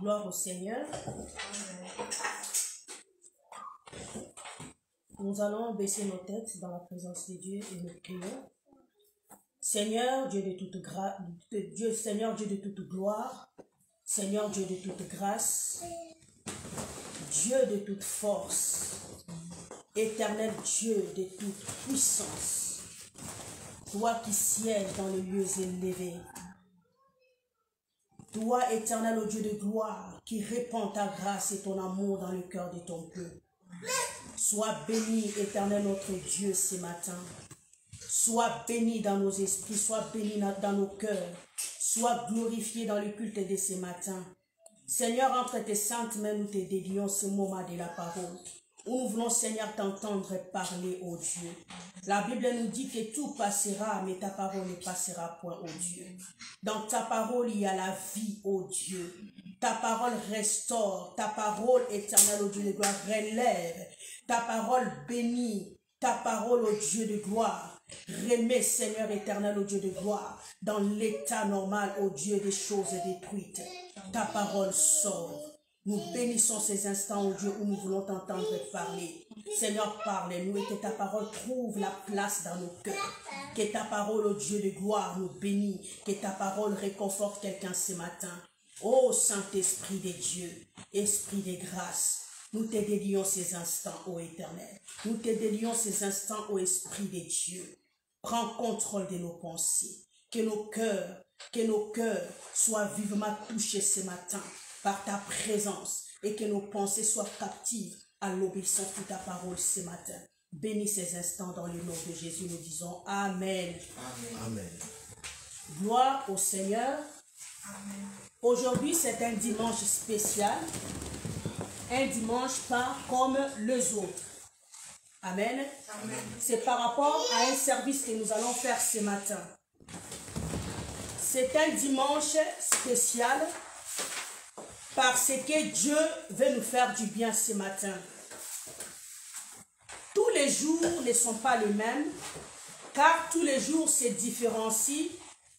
Gloire au Seigneur. Nous allons baisser nos têtes dans la présence de Dieu et nous prions. Seigneur, Dieu de toute grâce, Seigneur, Dieu de toute gloire, Seigneur, Dieu de toute grâce, Dieu de toute force, éternel Dieu de toute puissance, toi qui sièges dans les lieux élevés, toi, éternel, ô Dieu de gloire, qui répand ta grâce et ton amour dans le cœur de ton peuple. Sois béni, éternel, notre Dieu, ce matin. Sois béni dans nos esprits, sois béni dans nos cœurs. Sois glorifié dans le culte de ce matin. Seigneur, entre tes saintes mains, nous te dédions ce moment de la parole. Où nous voulons, Seigneur, t'entendre parler, ô Dieu. La Bible nous dit que tout passera, mais ta parole ne passera point, ô Dieu. Dans ta parole, il y a la vie, ô Dieu. Ta parole restaure, ta parole éternelle, ô Dieu de gloire, relève. Ta parole bénit, ta parole, ô Dieu de gloire, remet, Seigneur éternel, ô Dieu de gloire, dans l'état normal, ô Dieu des choses détruites. Ta parole sort. Nous bénissons ces instants, ô Dieu, où nous voulons t'entendre parler. Seigneur, parle-nous et que ta parole trouve la place dans nos cœurs. Que ta parole, ô Dieu de gloire, nous bénisse. Que ta parole réconforte quelqu'un ce matin. Ô Saint-Esprit de Dieu, Esprit de grâce, nous te dédions ces instants, ô Éternel. Nous te dédions ces instants, ô Esprit de Dieu. Prends contrôle de nos pensées. Que nos cœurs soient vivement touchés ce matin par ta présence et que nos pensées soient captives à l'obéissance de ta parole ce matin. Bénis ces instants dans le nom de Jésus. Nous disons Amen. Amen. Amen. Gloire au Seigneur. Amen. Aujourd'hui, c'est un dimanche spécial. Un dimanche pas comme les autres. Amen. Amen. C'est par rapport à un service que nous allons faire ce matin. C'est un dimanche spécial parce que Dieu veut nous faire du bien ce matin. Tous les jours ne sont pas les mêmes, car tous les jours se différencient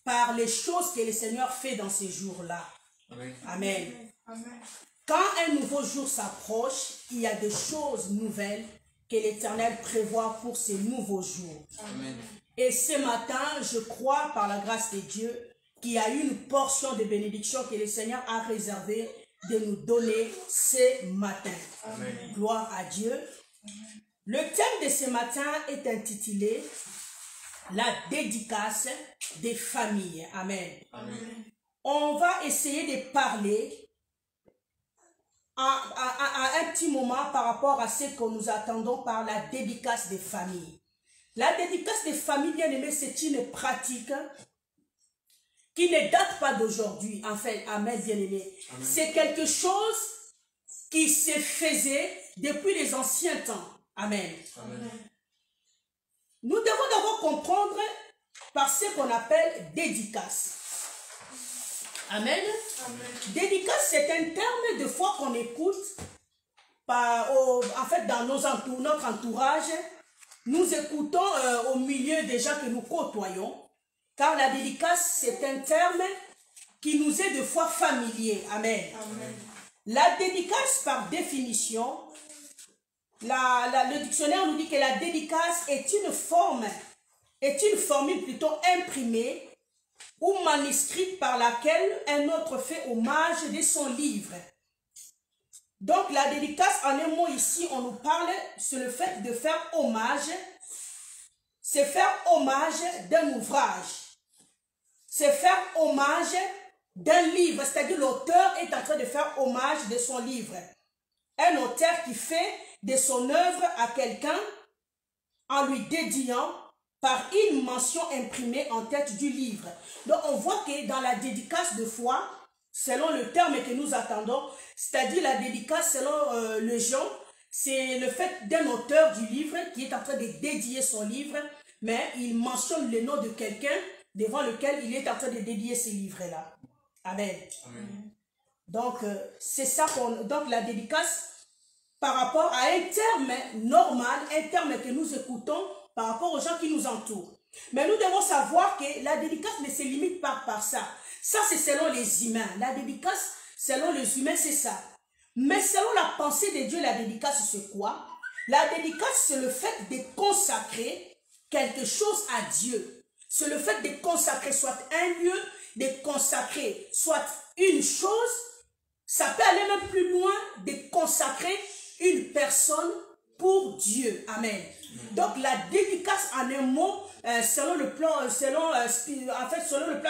par les choses que le Seigneur fait dans ces jours-là. Amen. Amen. Amen. Quand un nouveau jour s'approche, il y a des choses nouvelles que l'Éternel prévoit pour ces nouveaux jours. Amen. Et ce matin, je crois par la grâce de Dieu qu'il y a une portion de bénédiction que le Seigneur a réservée de nous donner ce matin. Amen. Gloire à Dieu. Le thème de ce matin est intitulé la dédicace des familles. Amen. Amen. On va essayer de parler à un petit moment par rapport à ce que nous attendons par la dédicace des familles. La dédicace des familles, bien aimés, c'est une pratique qui ne date pas d'aujourd'hui. En fait, amen, bien aimé. C'est quelque chose qui se faisait depuis les anciens temps. Amen. Amen. Nous devons d'abord comprendre par ce qu'on appelle dédicace. Amen. Amen. Dédicace, c'est un terme de fois qu'on écoute en fait dans notre entourage. Nous écoutons au milieu des gens que nous côtoyons, car la dédicace, c'est un terme qui nous est de fois familier. Amen. Amen. La dédicace, par définition, le dictionnaire nous dit que la dédicace est une formule plutôt imprimée ou manuscrite par laquelle un autre fait hommage de son livre. Donc la dédicace, en un mot ici, on nous parle sur le fait de faire hommage. C'est faire hommage d'un ouvrage. C'est faire hommage d'un livre. C'est-à-dire l'auteur est en train de faire hommage de son livre. Un auteur qui fait de son œuvre à quelqu'un en lui dédiant par une mention imprimée en tête du livre. Donc on voit que dans la dédicace de foi, selon le terme que nous attendons, c'est-à-dire la dédicace selon les gens, c'est le fait d'un auteur du livre qui est en train de dédier son livre, mais il mentionne le nom de quelqu'un devant lequel il est en train de dédier ce livre-là. Amen. Amen. Donc c'est ça donc la dédicace par rapport à un terme normal, un terme que nous écoutons par rapport aux gens qui nous entourent. Mais nous devons savoir que la dédicace ne se limite pas par ça. Ça, c'est selon les humains. La dédicace, selon les humains, c'est ça. Mais selon la pensée de Dieu, la dédicace, c'est quoi? La dédicace, c'est le fait de consacrer quelque chose à Dieu. C'est le fait de consacrer soit un lieu, de consacrer soit une chose. Ça peut aller même plus loin, de consacrer une personne pour Dieu. Amen. Donc la dédicace en un mot, selon le plan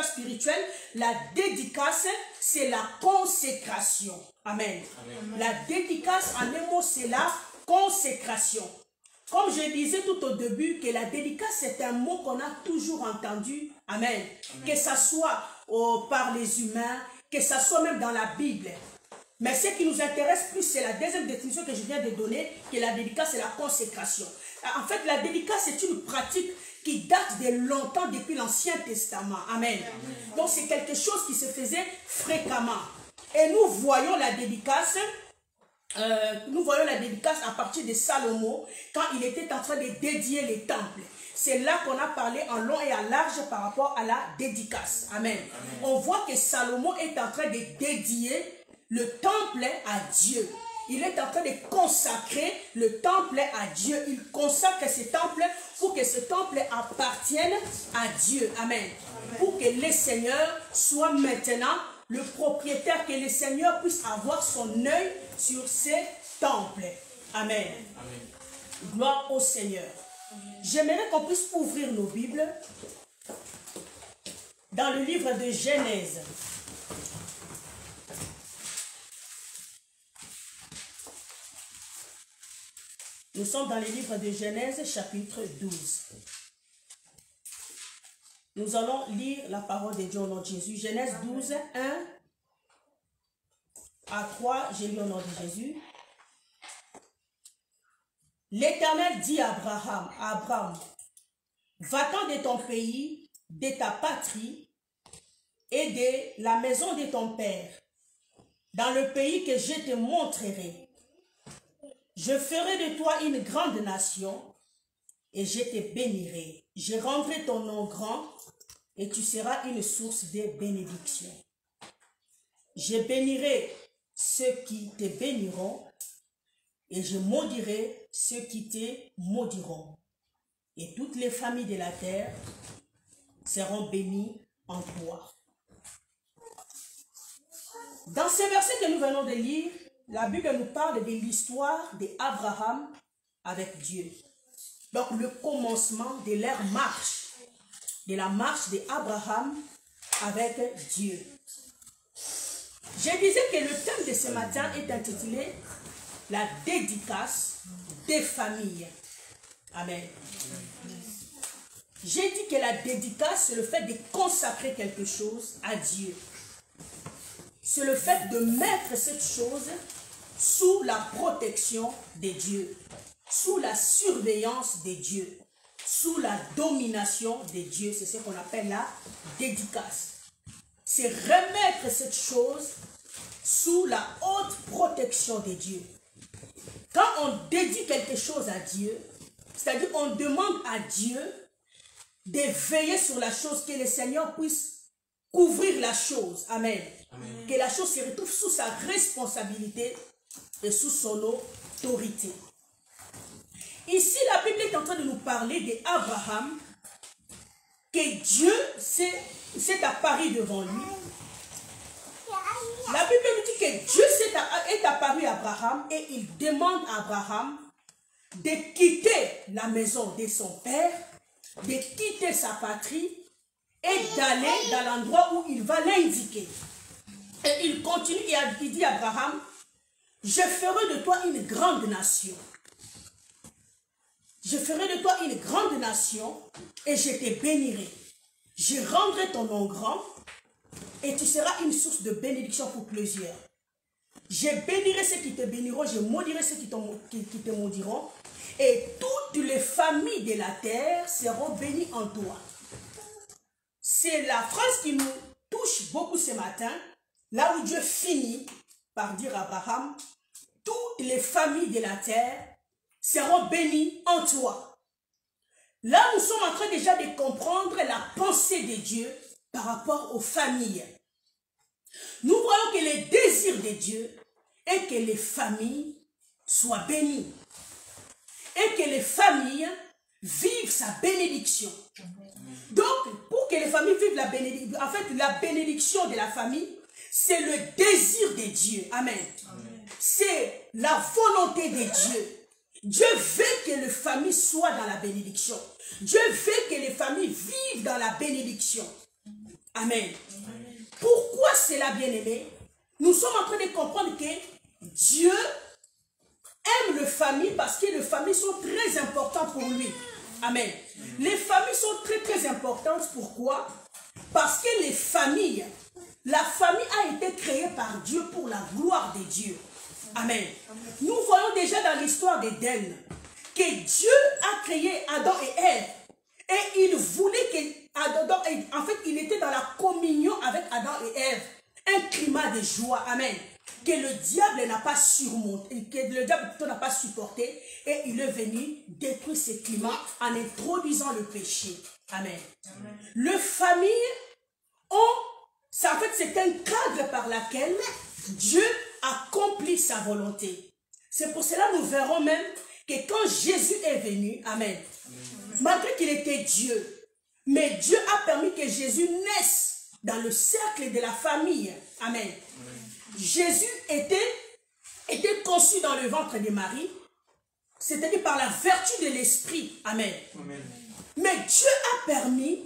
spirituel, la dédicace, c'est la consécration. Amen. Amen. La dédicace en un mot, c'est la consécration. Comme je disais tout au début, que la dédicace, c'est un mot qu'on a toujours entendu. Amen. Amen. Que ça soit par les humains, que ça soit même dans la Bible. Mais ce qui nous intéresse plus, c'est la deuxième définition que je viens de donner, que la dédicace, c'est la consécration. En fait, la dédicace, c'est une pratique qui date de longtemps, depuis l'Ancien Testament. Amen. Amen. Donc, c'est quelque chose qui se faisait fréquemment. Et nous voyons la dédicace à partir de Salomon, quand il était en train de dédier les temples. C'est là qu'on a parlé en long et en large par rapport à la dédicace. Amen. Amen. On voit que Salomon est en train de dédier le temple à Dieu. Il est en train de consacrer le temple à Dieu. Il consacre ce temple pour que ce temple appartienne à Dieu. Amen. Amen. Pour que le Seigneur soit maintenant le propriétaire, que le Seigneur puisse avoir son œil sur ces temples. Amen. Amen. Gloire au Seigneur. J'aimerais qu'on puisse ouvrir nos Bibles dans le livre de Genèse. Nous sommes dans le livre de Genèse, chapitre 12. Nous allons lire la parole de Dieu au nom de Jésus. Genèse 12, 1 à 3, j'ai lu au nom de Jésus. L'Éternel dit à Abraham, va-t'en de ton pays, de ta patrie et de la maison de ton père, dans le pays que je te montrerai. Je ferai de toi une grande nation et je te bénirai. Je rendrai ton nom grand et tu seras une source de bénédiction. Je bénirai ceux qui te béniront et je maudirai ceux qui te maudiront. Et toutes les familles de la terre seront bénies en toi. Dans ces versets que nous venons de lire, la Bible nous parle de l'histoire d'Abraham avec Dieu. Donc le commencement de leur marche, de la marche d'Abraham avec Dieu. Je disais que le thème de ce matin est intitulé « La dédicace des familles ». Amen. J'ai dit que la dédicace, c'est le fait de consacrer quelque chose à Dieu. C'est le fait de mettre cette chose sous la protection de Dieu, sous la surveillance de Dieu, sous la domination de Dieu. C'est ce qu'on appelle la dédicace. C'est remettre cette chose sous la haute protection de Dieu. Quand on dédie quelque chose à Dieu, c'est-à-dire on demande à Dieu de veiller sur la chose, que le Seigneur puisse couvrir la chose. Amen. Amen. Que la chose se retrouve sous sa responsabilité et sous son autorité. Ici, la Bible est en train de nous parler d'Abraham, que Dieu s'est apparu devant lui. La Bible nous dit que Dieu est apparu à Abraham et il demande à Abraham de quitter la maison de son père, de quitter sa patrie et d'aller dans l'endroit où il va l'indiquer. Et il continue et il dit à Abraham, je ferai de toi une grande nation. Je ferai de toi une grande nation et je te bénirai. Je rendrai ton nom grand et tu seras une source de bénédiction pour plusieurs. Je bénirai ceux qui te béniront, je maudirai ceux qui te maudiront et toutes les familles de la terre seront bénies en toi. C'est la phrase qui nous touche beaucoup ce matin, là où Dieu finit par dire à Abraham, toutes les familles de la terre seront bénies en toi. Là, nous sommes en train déjà de comprendre la pensée de Dieu par rapport aux familles. Nous voyons que le désir de Dieu est que les familles soient bénies et que les familles vivent sa bénédiction. Donc, pour que les familles vivent la bénédiction, en fait, la bénédiction de la famille, c'est le désir de Dieu. Amen. C'est la volonté de Dieu. Dieu veut que les familles soient dans la bénédiction. Dieu veut que les familles vivent dans la bénédiction. Amen. Pourquoi cela, bien-aimé? Nous sommes en train de comprendre que Dieu aime les familles parce que les familles sont très importantes pour lui. Amen. Les familles sont très très importantes. Pourquoi? Parce que les familles, la famille a été créée par Dieu pour la gloire de Dieu. Amen. Nous voyons déjà dans l'histoire d'Éden que Dieu a créé Adam et Ève. Et il voulait que Adam, en fait, il était dans la communion avec Adam et Ève. Un climat de joie. Amen. Que le diable n'a pas surmonté, que le diable plutôt n'a pas supporté. Et il est venu détruire ce climat en introduisant le péché. Amen. Amen. Les familles ont, en fait, c'est un cadre par lequel Dieu accomplit sa volonté. C'est pour cela que nous verrons même que quand Jésus est venu, amen, malgré qu'il était Dieu, mais Dieu a permis que Jésus naisse dans le cercle de la famille. Amen. Jésus était conçu dans le ventre de Marie, c'est-à-dire par la vertu de l'Esprit. Amen. Mais Dieu a permis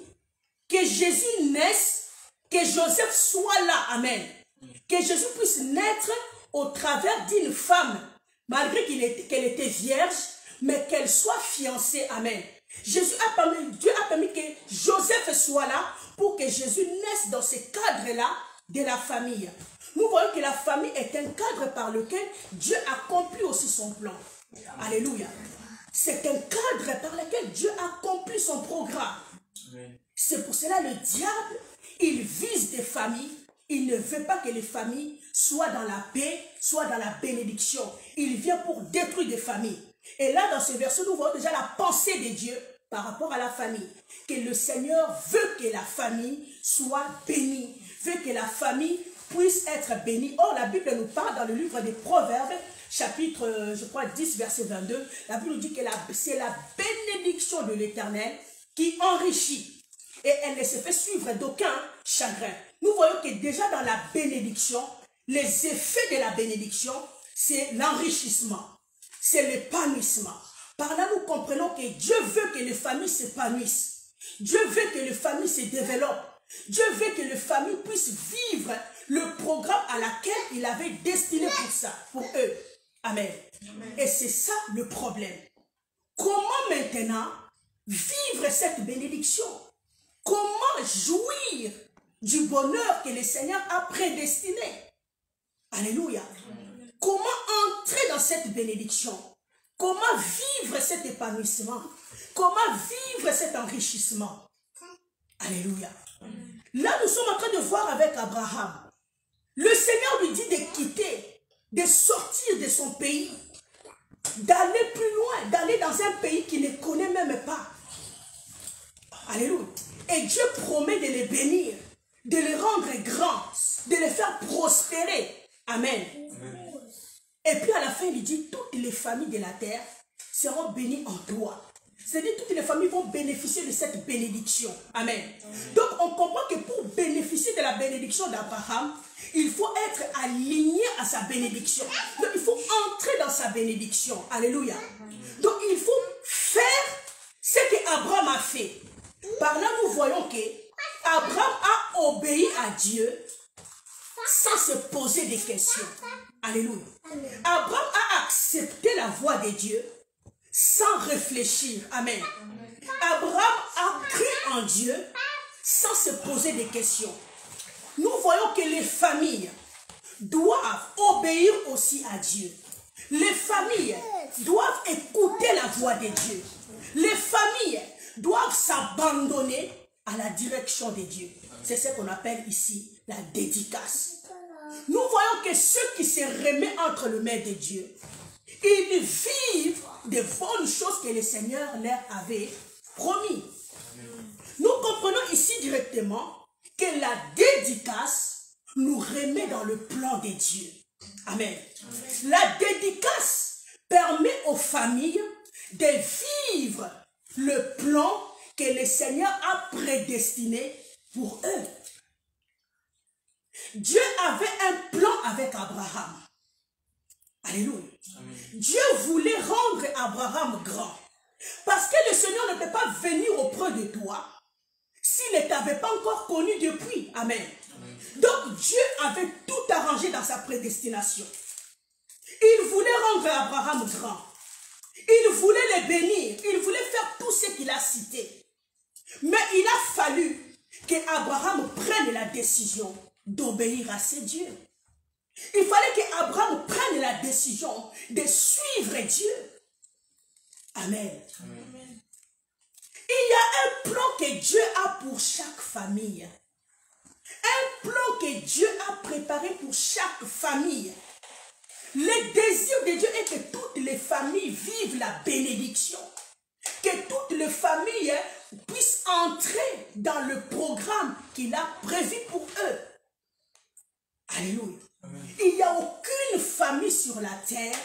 que Jésus naisse, que Joseph soit là. Amen. Que Jésus puisse naître au travers d'une femme, malgré qu'elle était vierge, mais qu'elle soit fiancée. Amen. Dieu a permis que Joseph soit là pour que Jésus naisse dans ce cadre-là de la famille. Nous voyons que la famille est un cadre par lequel Dieu accomplit aussi son plan. Alléluia. C'est un cadre par lequel Dieu accomplit son programme. C'est pour cela le diable, il vise des familles. Il ne veut pas que les familles soient dans la paix, soient dans la bénédiction. Il vient pour détruire des familles. Et là, dans ce verset, nous voyons déjà la pensée de Dieu par rapport à la famille. Que le Seigneur veut que la famille soit bénie. Veut que la famille puisse être bénie. Or, la Bible nous parle dans le livre des Proverbes, chapitre, je crois, 10, verset 22. La Bible nous dit que c'est la bénédiction de l'Éternel qui enrichit. Et elle ne se fait suivre d'aucun chagrin. Nous voyons que déjà dans la bénédiction, les effets de la bénédiction, c'est l'enrichissement, c'est l'épanouissement. Par là, nous comprenons que Dieu veut que les familles s'épanouissent. Dieu veut que les familles se développent. Dieu veut que les familles puissent vivre le programme à laquelle il avait destiné pour ça, pour eux. Amen. Amen. Et c'est ça le problème. Comment maintenant vivre cette bénédiction? Comment jouir du bonheur que le Seigneur a prédestiné? Alléluia. Comment entrer dans cette bénédiction? Comment vivre cet épanouissement? Comment vivre cet enrichissement? Alléluia. Là, nous sommes en train de voir avec Abraham. Le Seigneur lui dit de quitter, de sortir de son pays, d'aller plus loin, d'aller dans un pays qu'il ne connaît même pas. Alléluia. Et Dieu promet de les bénir, de les rendre grands, de les faire prospérer. Amen. Amen. Et puis à la fin, il dit, toutes les familles de la terre seront bénies en toi. C'est-à-dire, toutes les familles vont bénéficier de cette bénédiction. Amen. Amen. Donc, on comprend que pour bénéficier de la bénédiction d'Abraham, il faut être aligné à sa bénédiction. Donc, il faut entrer dans sa bénédiction. Alléluia. Donc, il faut faire ce qu'Abraham a fait. Par là, nous voyons que Abraham a obéi à Dieu sans se poser des questions. Alléluia. Abraham a accepté la voix de Dieu sans réfléchir. Amen. Abraham a cru en Dieu sans se poser des questions. Nous voyons que les familles doivent obéir aussi à Dieu. Les familles doivent écouter la voix de Dieu. Les familles doivent s'abandonner à la direction de Dieu. C'est ce qu'on appelle ici la dédicace. Nous voyons que ceux qui se remettent entre les mains de Dieu, ils vivent de bonnes choses que le Seigneur leur avait promis. Nous comprenons ici directement que la dédicace nous remet dans le plan de Dieu. Amen. La dédicace permet aux familles de vivre le plan que le Seigneur a prédestiné pour eux. Dieu avait un plan avec Abraham. Alléluia. Amen. Dieu voulait rendre Abraham grand. Parce que le Seigneur ne peut pas venir auprès de toi s'il ne t'avait pas encore connu depuis. Amen. Amen. Donc Dieu avait tout arrangé dans sa prédestination. Il voulait rendre Abraham grand. Il voulait le bénir. Il voulait faire tout ce qu'il a cité. Mais il a fallu qu'Abraham prenne la décision d'obéir à ses dieux. Il fallait qu'Abraham prenne la décision de suivre Dieu. Amen. Amen. Il y a un plan que Dieu a pour chaque famille. Un plan que Dieu a préparé pour chaque famille. Le désir de Dieu est que toutes les familles vivent la bénédiction. Que toutes les familles puissent entrer dans le programme qu'il a prévu pour eux. Alléluia. Amen. Il n'y a aucune famille sur la terre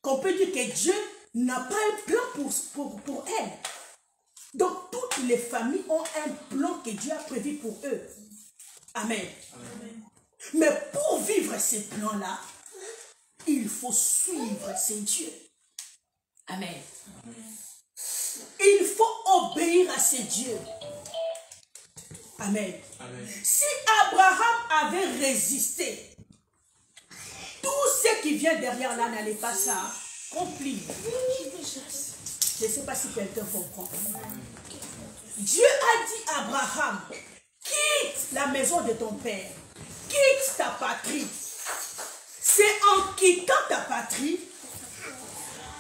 qu'on peut dire que Dieu n'a pas un plan pour elle. Donc toutes les familles ont un plan que Dieu a prévu pour eux. Amen. Amen. Mais pour vivre ces plans-là, il faut suivre ces dieux. Amen. Amen. Il faut obéir à ces dieux. Amen. Amen. Si Abraham avait résisté, tout ce qui vient derrière là n'allait pas s'accomplir. Je ne sais pas si quelqu'un comprend. Dieu a dit à Abraham, quitte la maison de ton père, quitte ta patrie. C'est en quittant ta patrie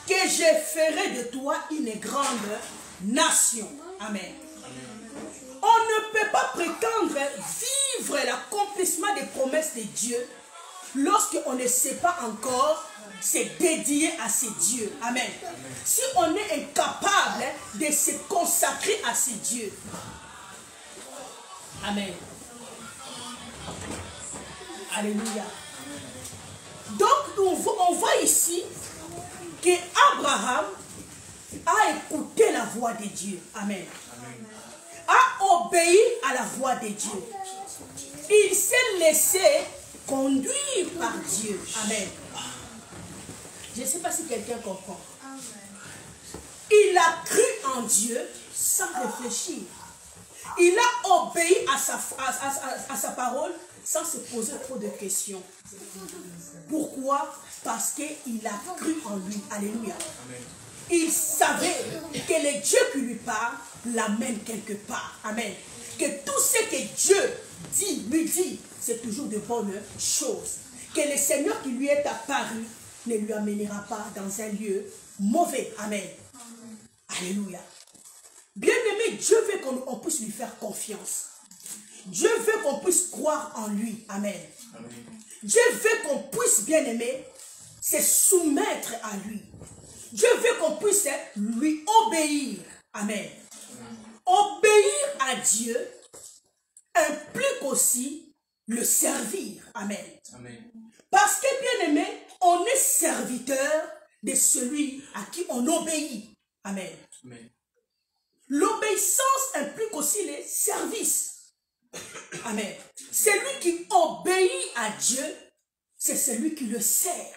que je ferai de toi une grande nation. Amen. On ne peut pas prétendre vivre l'accomplissement des promesses de Dieu lorsqu'on ne sait pas encore se dédier à ces dieux. Amen. Si on est incapable de se consacrer à ces dieux. Amen. Alléluia. Donc, on voit ici qu'Abraham a écouté la voix de Dieu. Amen. A obéi à la voix de Dieu. Il s'est laissé conduire par Dieu. Amen. Je ne sais pas si quelqu'un comprend. Il a cru en Dieu sans réfléchir. Il a obéi à sa parole sans se poser trop de questions. Pourquoi? Parce qu'il a cru en lui. Alléluia. Il savait que le Dieu qui lui parle l'amène quelque part. Amen. Que tout ce que Dieu lui dit, c'est toujours de bonnes choses. Que le Seigneur qui lui est apparu ne lui amènera pas dans un lieu mauvais. Amen. Alléluia. Bien-aimé, Dieu veut qu'on puisse lui faire confiance. Dieu veut qu'on puisse croire en lui. Amen. Amen. Dieu veut qu'on puisse, bien-aimé, se soumettre à lui. Dieu veut qu'on puisse lui obéir. Amen. Obéir à Dieu implique aussi le servir. Amen. Amen. Parce que, bien-aimé, on est serviteur de celui à qui on obéit. Amen. Amen. L'obéissance implique aussi les services. Amen. Celui qui obéit à Dieu, c'est celui qui le sert.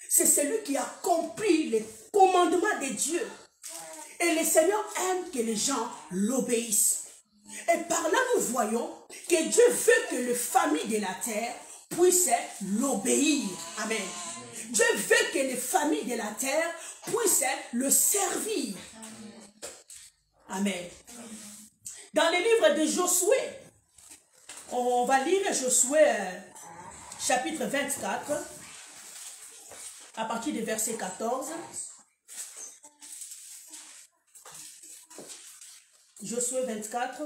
C'est celui qui accomplit les commandements de Dieu. Et le Seigneur aime que les gens l'obéissent. Et par là, nous voyons que Dieu veut que les familles de la terre puissent l'obéir. Amen. Dieu veut que les familles de la terre puissent le servir. Amen. Dans le livre de Josué, on va lire Josué chapitre 24, à partir du verset 14. Josué 24,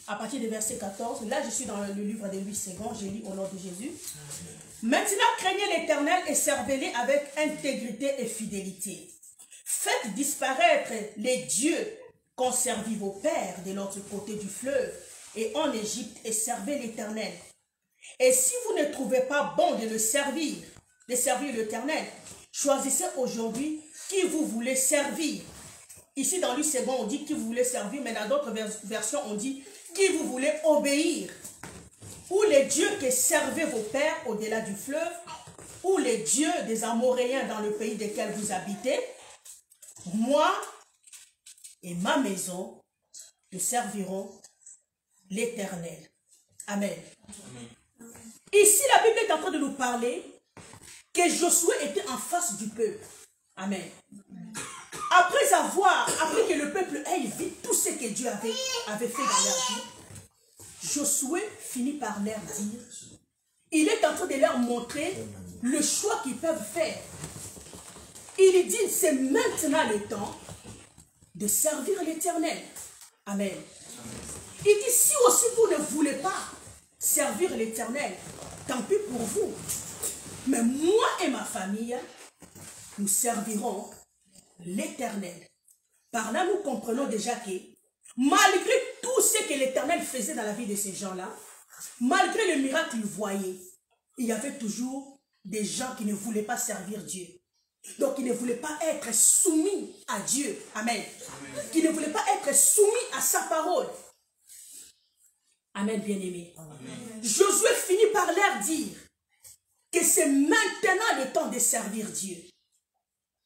à partir du verset 14. Là, je suis dans le livre des 8 secondes. Je lis au nom de Jésus. Maintenant, craignez l'Éternel et servez-le avec intégrité et fidélité. Faites disparaître les dieux qu'ont servi vos pères de l'autre côté du fleuve et en Égypte et servez l'Éternel. Et si vous ne trouvez pas bon de servir l'Éternel, choisissez aujourd'hui qui vous voulez servir. Ici dans l'U2, on dit qui vous voulez servir, mais dans d'autres versions, on dit qui vous voulez obéir. Ou les dieux que servaient vos pères au-delà du fleuve, ou les dieux des Amoréens dans le pays desquels vous habitez. Moi et ma maison, nous servirons l'Éternel. Amen. Amen. Ici, la Bible est en train de nous parler que Josué était en face du peuple. Amen. Après que le peuple ait vu tout ce que Dieu avait fait dans leur vie, Josué finit par leur dire, il est en train de leur montrer le choix qu'ils peuvent faire. Il dit, c'est maintenant le temps de servir l'Éternel. Amen. Il dit, si aussi vous ne voulez pas servir l'Éternel, tant pis pour vous. Mais moi et ma famille, nous servirons l'Éternel. Par là, nous comprenons déjà que malgré tout ce que l'Éternel faisait dans la vie de ces gens-là, malgré le miracle qu'ils voyaient, il y avait toujours des gens qui ne voulaient pas servir Dieu. Donc, ils ne voulaient pas être soumis à Dieu. Amen. Amen. Qui ne voulaient pas être soumis à sa parole. Amen, bien-aimé. Josué finit par leur dire que c'est maintenant le temps de servir Dieu.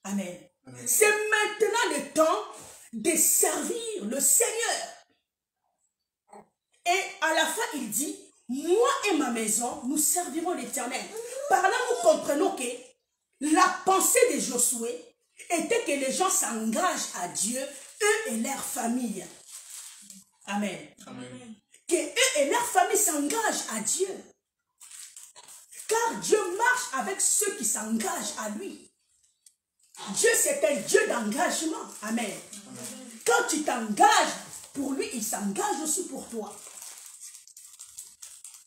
Amen. Amen. C'est maintenant le temps de servir le Seigneur. Et à la fin, il dit, moi et ma maison, nous servirons l'Éternel. Par là, nous comprenons que la pensée de Josué était que les gens s'engagent à Dieu, eux et leur famille. Amen. Amen. Que eux et leur famille s'engagent à Dieu. Car Dieu marche avec ceux qui s'engagent à lui. Dieu, c'est un Dieu d'engagement. Amen. Amen. Quand tu t'engages pour lui, il s'engage aussi pour toi.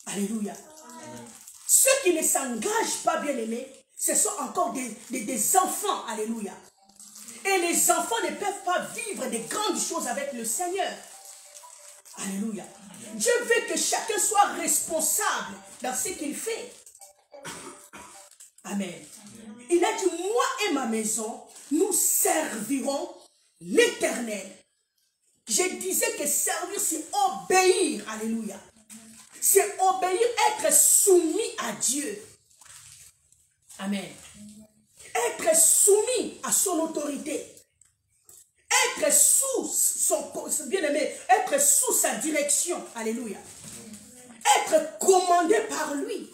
Alléluia. Amen. Ceux qui ne s'engagent pas, bien aimés, ce sont encore des enfants. Alléluia. Et les enfants ne peuvent pas vivre de grandes choses avec le Seigneur. Alléluia. Dieu veut que chacun soit responsable dans ce qu'il fait. Amen. Il a dit, moi et ma maison, nous servirons l'Éternel. Je disais que servir, c'est obéir. Alléluia. C'est obéir, être soumis à Dieu. Amen. Être soumis à son autorité. Être sous son, bien-aimé, être sous sa direction. Alléluia. Être commandé par lui.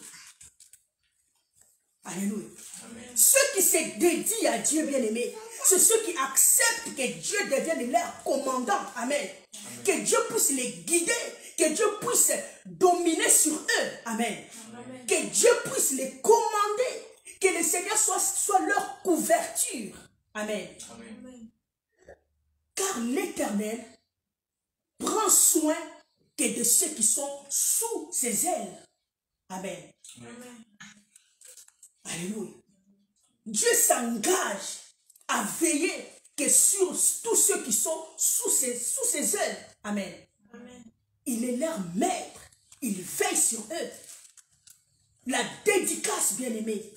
Alléluia. Amen. Ceux qui se dédient à Dieu, bien-aimé, c'est ceux qui acceptent que Dieu devienne leur commandant. Amen. Amen. Que Dieu puisse les guider, que Dieu puisse dominer sur eux. Amen. Amen. Que Dieu puisse les commander, que le Seigneur soit leur couverture. Amen. Amen. Car l'Éternel prend soin que de ceux qui sont sous ses ailes. Amen. Amen. Alléluia. Dieu s'engage à veiller que sur tous ceux qui sont sous ses ailes. Amen. Amen. Il est leur maître. Il veille sur eux. La dédicace, bien-aimée,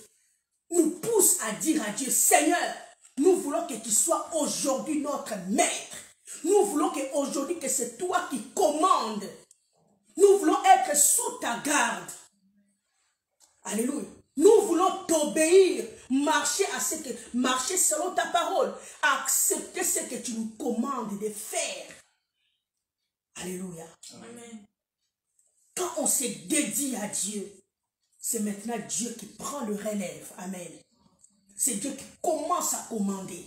nous pousse à dire à Dieu, Seigneur, nous voulons que tu sois aujourd'hui notre maître. Nous voulons qu'aujourd'hui, que c'est toi qui commandes. Nous voulons être sous ta garde. Alléluia. Nous voulons t'obéir, marcher selon ta parole, accepter ce que tu nous commandes de faire. Alléluia. Amen. Quand on se dédie à Dieu, c'est maintenant Dieu qui prend le relève. Amen. C'est Dieu qui commence à commander.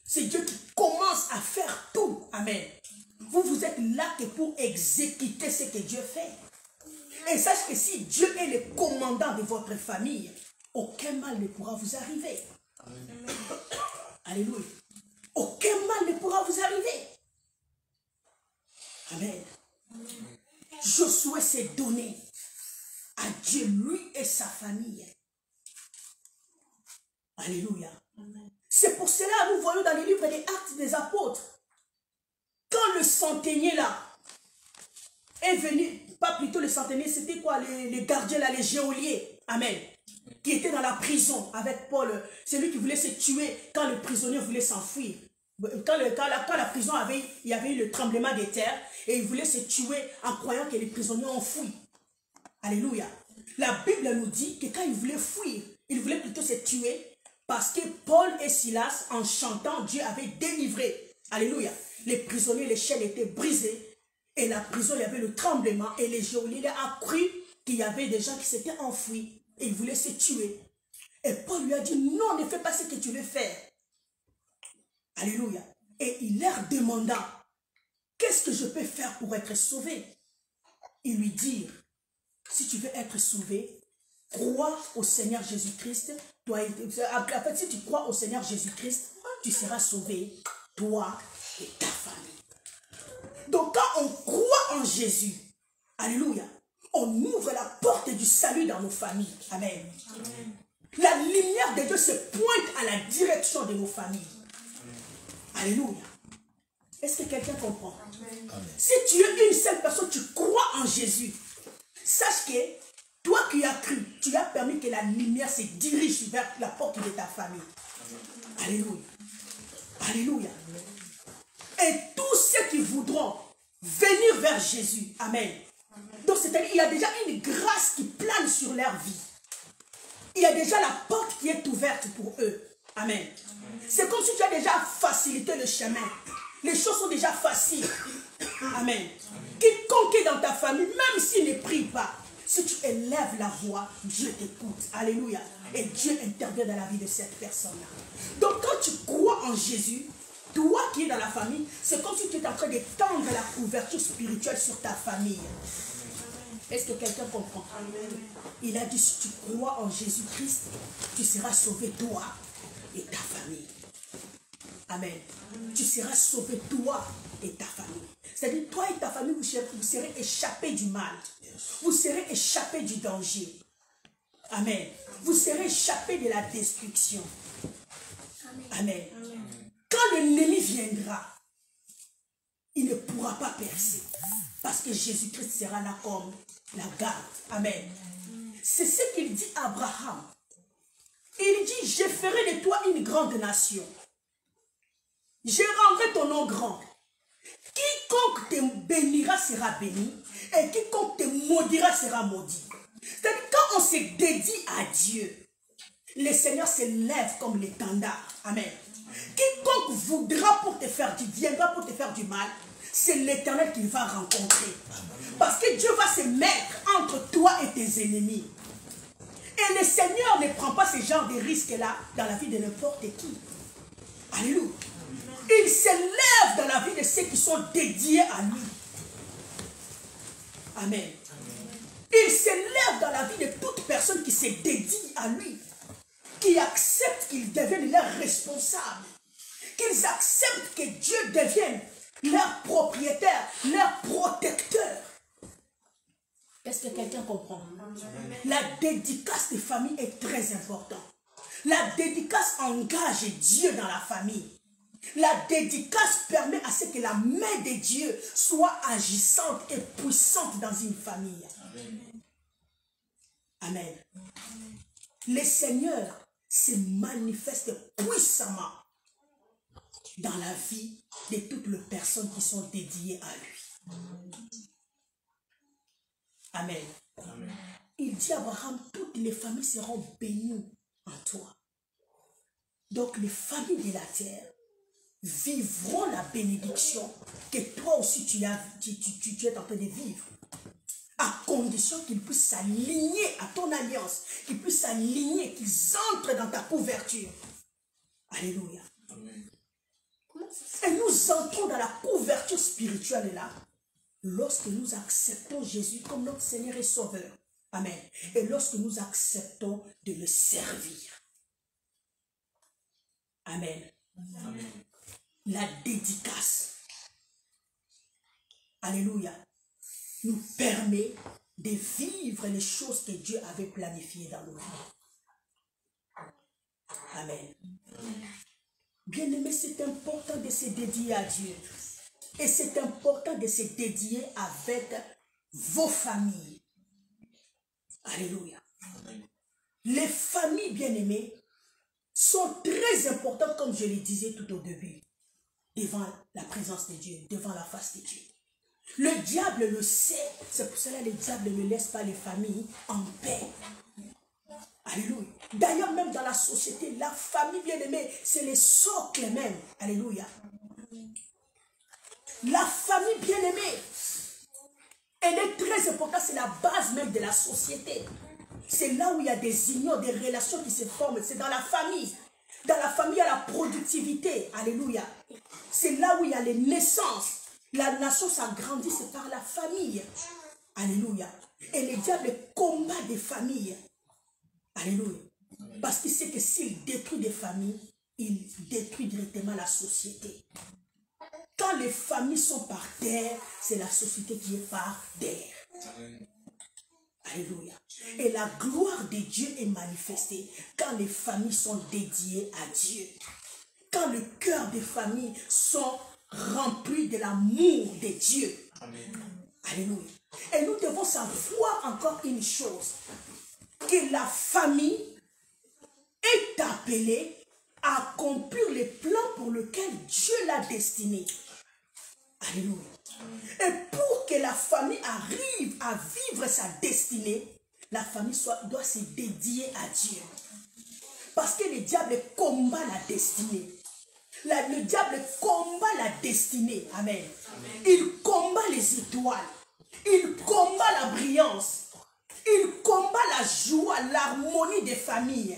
C'est Dieu qui commence à faire tout. Amen. Vous êtes là que pour exécuter ce que Dieu fait. Et sache que si Dieu est le commandant de votre famille, aucun mal ne pourra vous arriver. Amen. Alléluia. Aucun mal ne pourra vous arriver. Amen. Amen. Josué s'est donné à Dieu, lui et sa famille. Alléluia. C'est pour cela nous voyons dans les livres des Actes des Apôtres, quand le centenier là est venu, pas plutôt les centeniers, c'était quoi, les gardiens là, les geôliers, amen, qui étaient dans la prison avec Paul, c'est lui qui voulait se tuer quand le prisonnier voulait s'enfuir. Quand la prison il y avait eu le tremblement des terres et il voulait se tuer en croyant que les prisonniers ont fui. Alléluia. La Bible nous dit que quand il voulait fuir, il voulait plutôt se tuer parce que Paul et Silas, en chantant, Dieu avait délivré. Alléluia. Les prisonniers, les chaînes étaient brisées et la prison, il y avait le tremblement et les geôliers ont cru qu'il y avait des gens qui s'étaient enfuis et ils voulaient se tuer. Et Paul lui a dit, non, ne fais pas ce que tu veux faire. Alléluia. Et il leur demanda, qu'est-ce que je peux faire pour être sauvé? Ils lui dirent, si tu veux être sauvé, crois au Seigneur Jésus-Christ. En fait, si tu crois au Seigneur Jésus-Christ, tu seras sauvé, toi et ta famille. Donc quand on croit en Jésus, alléluia, on ouvre la porte du salut dans nos familles. Amen. Amen. La lumière de Dieu se pointe à la direction de nos familles. Alléluia. Est-ce que quelqu'un comprend? Amen. Si tu es une seule personne, tu crois en Jésus, sache que toi qui as cru, tu as permis que la lumière se dirige vers la porte de ta famille. Amen. Alléluia. Alléluia. Et tous ceux qui voudront venir vers Jésus, amen. Donc c'est-à-dire qu'il y a déjà une grâce qui plane sur leur vie. Il y a déjà la porte qui est ouverte pour eux. Amen. C'est comme si tu as déjà facilité le chemin. Les choses sont déjà faciles. Amen. Quiconque est dans ta famille, même s'il ne prie pas, si tu élèves la voix, Dieu t'écoute. Alléluia. Et Dieu intervient dans la vie de cette personne-là. Donc quand tu crois en Jésus, toi qui es dans la famille, c'est comme si tu es en train de tendre la couverture spirituelle sur ta famille. Est-ce que quelqu'un comprend? Amen. Il a dit, si tu crois en Jésus-Christ, tu seras sauvé toi et ta famille. Amen. Tu seras sauvé toi et ta famille. C'est-à-dire, toi et ta famille, vous serez échappés du mal. Vous serez échappés du danger. Amen. Vous serez échappés de la destruction. Amen. Quand l'ennemi viendra, il ne pourra pas percer. Parce que Jésus-Christ sera là comme la garde. Amen. C'est ce qu'il dit à Abraham. Il dit, je ferai de toi une grande nation. Je rendrai ton nom grand. Quiconque te bénira sera béni. Et quiconque te maudira sera maudit. C'est-à-dire, quand on se dédie à Dieu, le Seigneur se lève comme l'étendard. Amen. Quiconque voudra pour te faire viendra pour te faire du mal, c'est l'Éternel qu'il va rencontrer. Parce que Dieu va se mettre entre toi et tes ennemis. Et le Seigneur ne prend pas ce genre de risques-là dans la vie de n'importe qui. Alléluia. Il se lève dans la vie de ceux qui sont dédiés à lui. Amen. Il se lève dans la vie de toute personne qui se dédie à lui. Qui accepte qu'ils deviennent leurs responsables. Qu'ils acceptent que Dieu devienne leur propriétaire, leur protecteur. Est-ce que quelqu'un comprend? La dédicace des familles est très importante. La dédicace engage Dieu dans la famille. La dédicace permet à ce que la main de Dieu soit agissante et puissante dans une famille. Amen. Le Seigneur se manifeste puissamment dans la vie de toutes les personnes qui sont dédiées à lui. Amen. Amen. Il dit à Abraham, toutes les familles seront bénies en toi. Donc les familles de la terre vivront la bénédiction que toi aussi tu es en train de vivre. À condition qu'ils puissent s'aligner à ton alliance, qu'ils puissent s'aligner, qu'ils entrent dans ta couverture. Alléluia. Amen. Et nous entrons dans la couverture spirituelle là, lorsque nous acceptons Jésus comme notre Seigneur et Sauveur. Amen. Et lorsque nous acceptons de le servir. Amen. Amen. La dédicace, alléluia, nous permet de vivre les choses que Dieu avait planifiées dans nos vies. Amen. Bien-aimé, c'est important de se dédier à Dieu. Et c'est important de se dédier avec vos familles. Alléluia. Les familles bien-aimées sont très importantes, comme je le disais tout au début, devant la présence de Dieu, devant la face de Dieu. Le diable le sait, c'est pour cela que le diable ne laisse pas les familles en paix. Alléluia. D'ailleurs, même dans la société, la famille bien-aimée, c'est le socle même. Alléluia. La famille bien-aimée, elle est très importante, c'est la base même de la société. C'est là où il y a des unions, des relations qui se forment, c'est dans la famille. Dans la famille, il y a la productivité. Alléluia. C'est là où il y a les naissances. La nation s'agrandit, c'est par la famille. Alléluia. Et le diable combat des familles. Alléluia. Parce qu'il sait que s'il détruit des familles, il détruit directement la société. Quand les familles sont par terre, c'est la société qui est par terre. Alléluia. Et la gloire de Dieu est manifestée quand les familles sont dédiées à Dieu. Quand le cœur des familles sont remplis de l'amour de Dieu. Amen. Alléluia. Et nous devons savoir encore une chose, que la famille est appelée à accomplir les plans pour lesquels Dieu l'a destiné. Alléluia. Et pour que la famille arrive à vivre sa destinée, la famille doit se dédier à Dieu. Parce que le diable combat la destinée. Le diable combat la destinée. Amen. Amen. Il combat les étoiles. Il combat la brillance. Il combat la joie, l'harmonie des familles.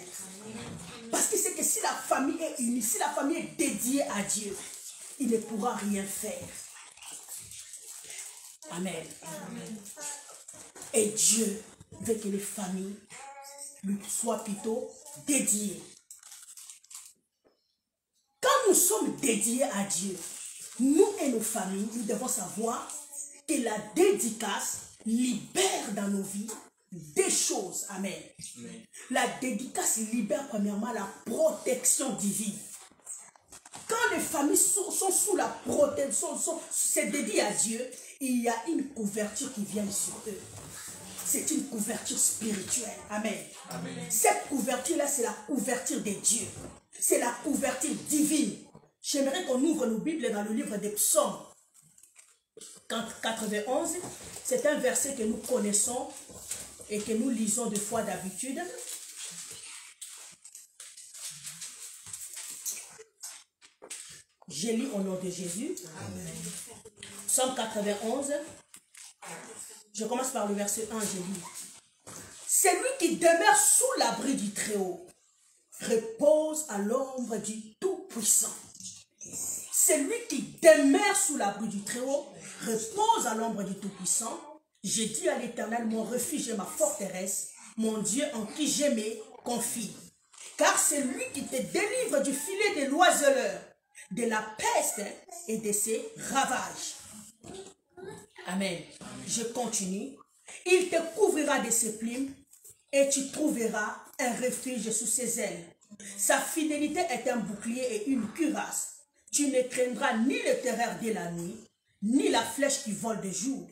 Parce qu'il sait que si la famille est unie, si la famille est dédiée à Dieu, il ne pourra rien faire. Amen. Amen. Et Dieu veut que les familles lui soient plutôt dédiées. Quand nous sommes dédiés à Dieu, nous et nos familles, nous devons savoir que la dédicace libère dans nos vies des choses. Amen. Amen. La dédicace libère premièrement la protection divine. Quand les familles sont sous la protection, se dédient à Dieu, il y a une couverture qui vient sur eux. C'est une couverture spirituelle. Amen. Amen. Cette couverture-là, c'est la couverture de Dieu. C'est la couverture divine. J'aimerais qu'on ouvre nos Bibles dans le livre des Psaumes 91. C'est un verset que nous connaissons et que nous lisons de fois d'habitude. Je lis au nom de Jésus. Amen. Psaume 91. Je commence par le verset 1, je lis. Celui qui demeure sous l'abri du Très-Haut repose à l'ombre du Tout-Puissant. Celui qui demeure sous l'abri du Très-Haut repose à l'ombre du Tout-Puissant. J'ai dit à l'Éternel, mon refuge et ma forteresse, mon Dieu en qui je me confie. Car c'est lui qui te délivre du filet des l'oiseleur, de la peste et de ses ravages. Amen. Je continue. Il te couvrira de ses plumes et tu trouveras un refuge sous ses ailes. Sa fidélité est un bouclier et une cuirasse. Tu ne craindras ni le terreur de la nuit, ni la flèche qui vole de jour,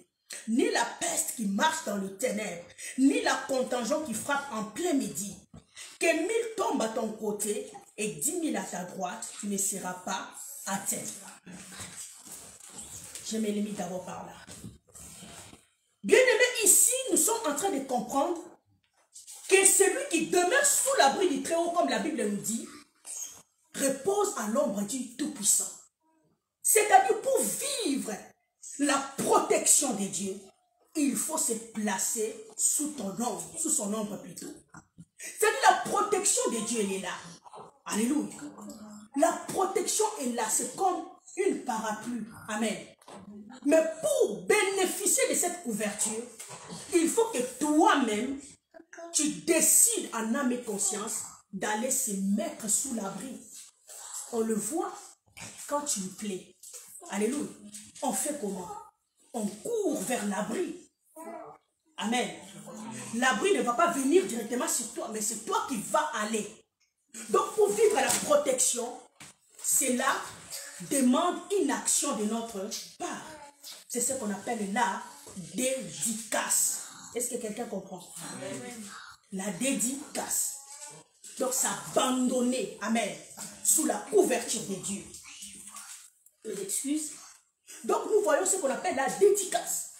ni la peste qui marche dans le ténèbre, ni la contagion qui frappe en plein midi. Que 1000 tombent à ton côté et 10 000 à ta droite, tu ne seras pas atteint. Je me limite d'abord par là. Bien aimé, ici, nous sommes en train de comprendre que celui qui demeure sous l'abri du Très-Haut, comme la Bible nous dit, repose à l'ombre du Tout-Puissant. C'est-à-dire, pour vivre la protection de Dieu, il faut se placer sous ton ombre, sous son ombre plutôt. C'est-à-dire, la protection de Dieu, elle est là. Alléluia. La protection est là, c'est comme une parapluie. Amen. Mais pour bénéficier de cette couverture, il faut que toi-même, tu décides en âme et conscience d'aller se mettre sous l'abri. On le voit quand tu me plais. Alléluia. On fait comment? On court vers l'abri. Amen. L'abri ne va pas venir directement sur toi, mais c'est toi qui vas aller. Donc pour vivre la protection, cela demande une action de notre part. C'est ce qu'on appelle la dédicace. Est-ce que quelqu'un comprend? Amen. La dédicace. Donc, s'abandonner, amen, sous la couverture de Dieu. Je m'excuse. Donc, nous voyons ce qu'on appelle la dédicace.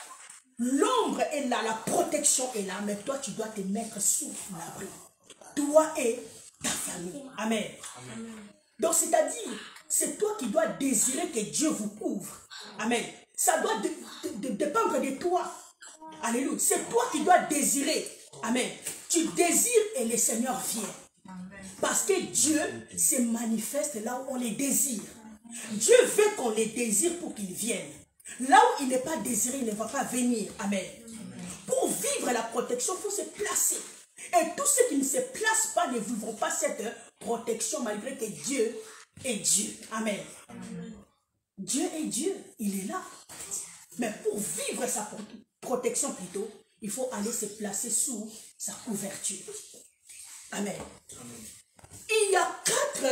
L'ombre est là, la protection est là, mais toi, tu dois te mettre sous l'abri. Toi et ta famille. Amen. Amen. Donc, c'est-à-dire, c'est toi qui dois désirer que Dieu vous couvre. Amen. Ça doit dépendre de toi. Alléluia. C'est toi qui dois désirer. Amen. Tu désires et le Seigneur vient. Parce que Dieu se manifeste là où on les désire. Dieu veut qu'on les désire pour qu'ils viennent. Là où il n'est pas désiré, il ne va pas venir. Amen. Pour vivre la protection, il faut se placer. Et tous ceux qui ne se placent pas ne vivront pas cette protection malgré que Dieu est Dieu. Amen. Dieu est Dieu, il est là. Mais pour vivre sa protection plutôt, il faut aller se placer sous sa couverture. Amen. Il y a 4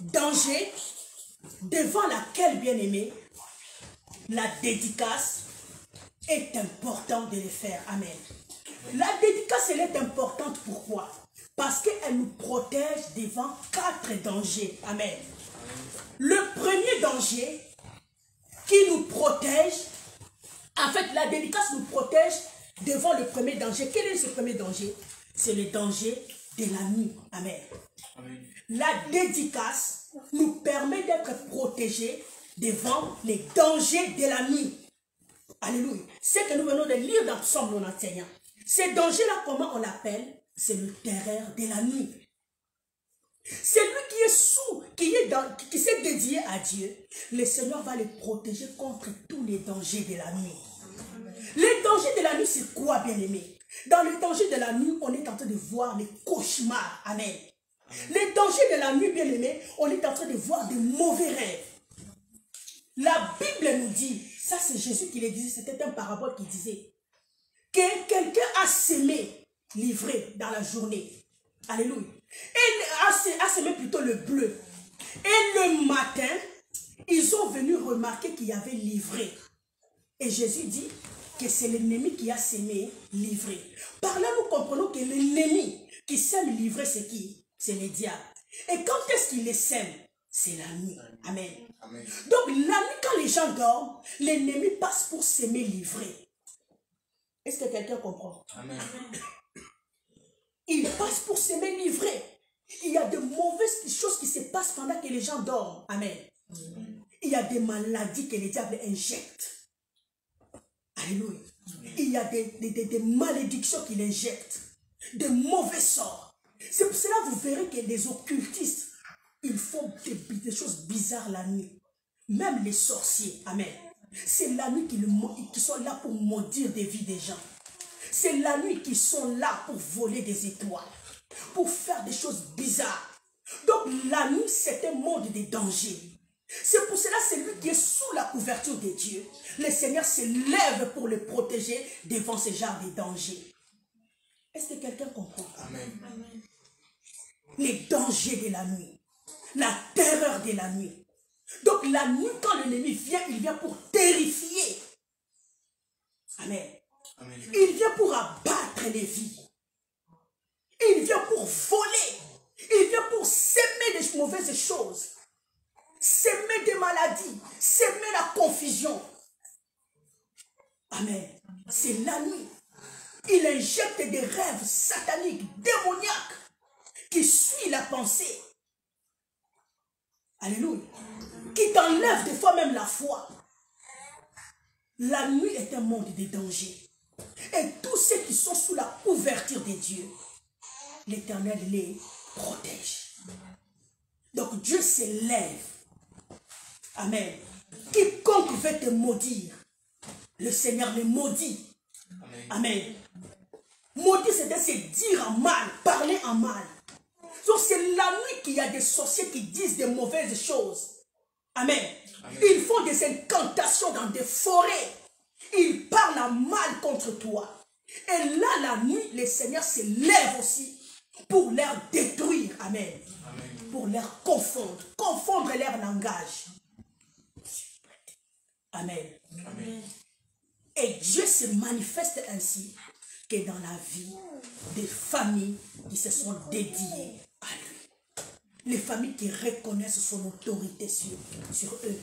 dangers devant laquelle, bien aimé, la dédicace est importante de les faire. Amen. La dédicace, elle est importante. Pourquoi? Parce qu'elle nous protège devant 4 dangers. Amen. Le premier danger qui nous protège, en fait, la dédicace nous protège devant le premier danger. Quel est ce premier danger? C'est le danger de la nuit. Amen. Amen. La dédicace nous permet d'être protégés devant les dangers de la nuit. Alléluia. C'est que nous venons de lire dans Psaume 91. Ces dangers-là, comment on l'appelle? C'est le terreur de la nuit. C'est lui qui est sous, qui s'est dédié à Dieu. Le Seigneur va les protéger contre tous les dangers de la nuit. Les dangers de la nuit, c'est quoi, bien-aimé? Dans les dangers de la nuit, on est en train de voir les cauchemars. Amen. Les dangers de la nuit, bien-aimé, on est en train de voir des mauvais rêves. La Bible nous dit, ça c'est Jésus qui le disait, c'était un parabole qui disait que quelqu'un a semé l'ivraie dans la journée. Alléluia. Et a semé plutôt le bleu. Et le matin, ils ont venu remarquer qu'il y avait l'ivraie. Et Jésus dit que c'est l'ennemi qui a semé l'ivraie. Par là, nous comprenons que l'ennemi qui sème l'ivraie, c'est qui? C'est le diable. Et quand est-ce qu'il les sème? C'est la nuit. Amen. Amen. Donc, la nuit, quand les gens dorment, l'ennemi passe pour s'aimer l'ivraie. Est-ce que quelqu'un comprend? Amen. Il passe pour s'aimer l'ivraie. Il y a de mauvaises choses qui se passent pendant que les gens dorment. Amen. Amen. Il y a des maladies que le diable injecte. Alléluia. Il y a des malédictions qu'il injecte. De mauvais sorts. C'est pour cela que vous verrez que les occultistes, ils font des choses bizarres la nuit. Même les sorciers. Amen. C'est la nuit qui sont là pour maudire des vies des gens. C'est la nuit qu'ils sont là pour voler des étoiles. Pour faire des choses bizarres. Donc la nuit, c'est un monde de danger. C'est pour cela, c'est lui qui est sous la couverture de Dieu. Le Seigneur se lève pour le protéger devant ce genre de danger. Est-ce que quelqu'un comprend? Amen. Amen. Les dangers de la nuit. La terreur de la nuit. Donc la nuit, quand l'ennemi vient, il vient pour terrifier. Amen. Amen. Il vient pour abattre les vies. Il vient pour voler. Il vient pour s'aimer des mauvaises choses. S'aimer des maladies. S'aimer la confusion. Amen. C'est la nuit. Il injecte des rêves sataniques, démoniaques, qui suivent la pensée. Alléluia. Qui t'enlèvent des fois même la foi. La nuit est un monde de danger. Et tous ceux qui sont sous la couverture de Dieu, l'Éternel les protège. Donc Dieu se lève. Amen. Quiconque veut te maudire, le Seigneur les maudit. Amen. Maudit, c'est de se dire en mal, parler en mal. Donc c'est la nuit qu'il y a des sorciers qui disent des mauvaises choses. Amen. Amen. Ils font des incantations dans des forêts. Ils parlent en mal contre toi. Et là, la nuit, le Seigneur se lève aussi pour leur détruire. Amen. Amen. Pour leur confondre. Confondre leur langage. Amen. Amen. Et Dieu se manifeste ainsi que dans la vie des familles qui se sont dédiées à lui. Les familles qui reconnaissent son autorité sur eux.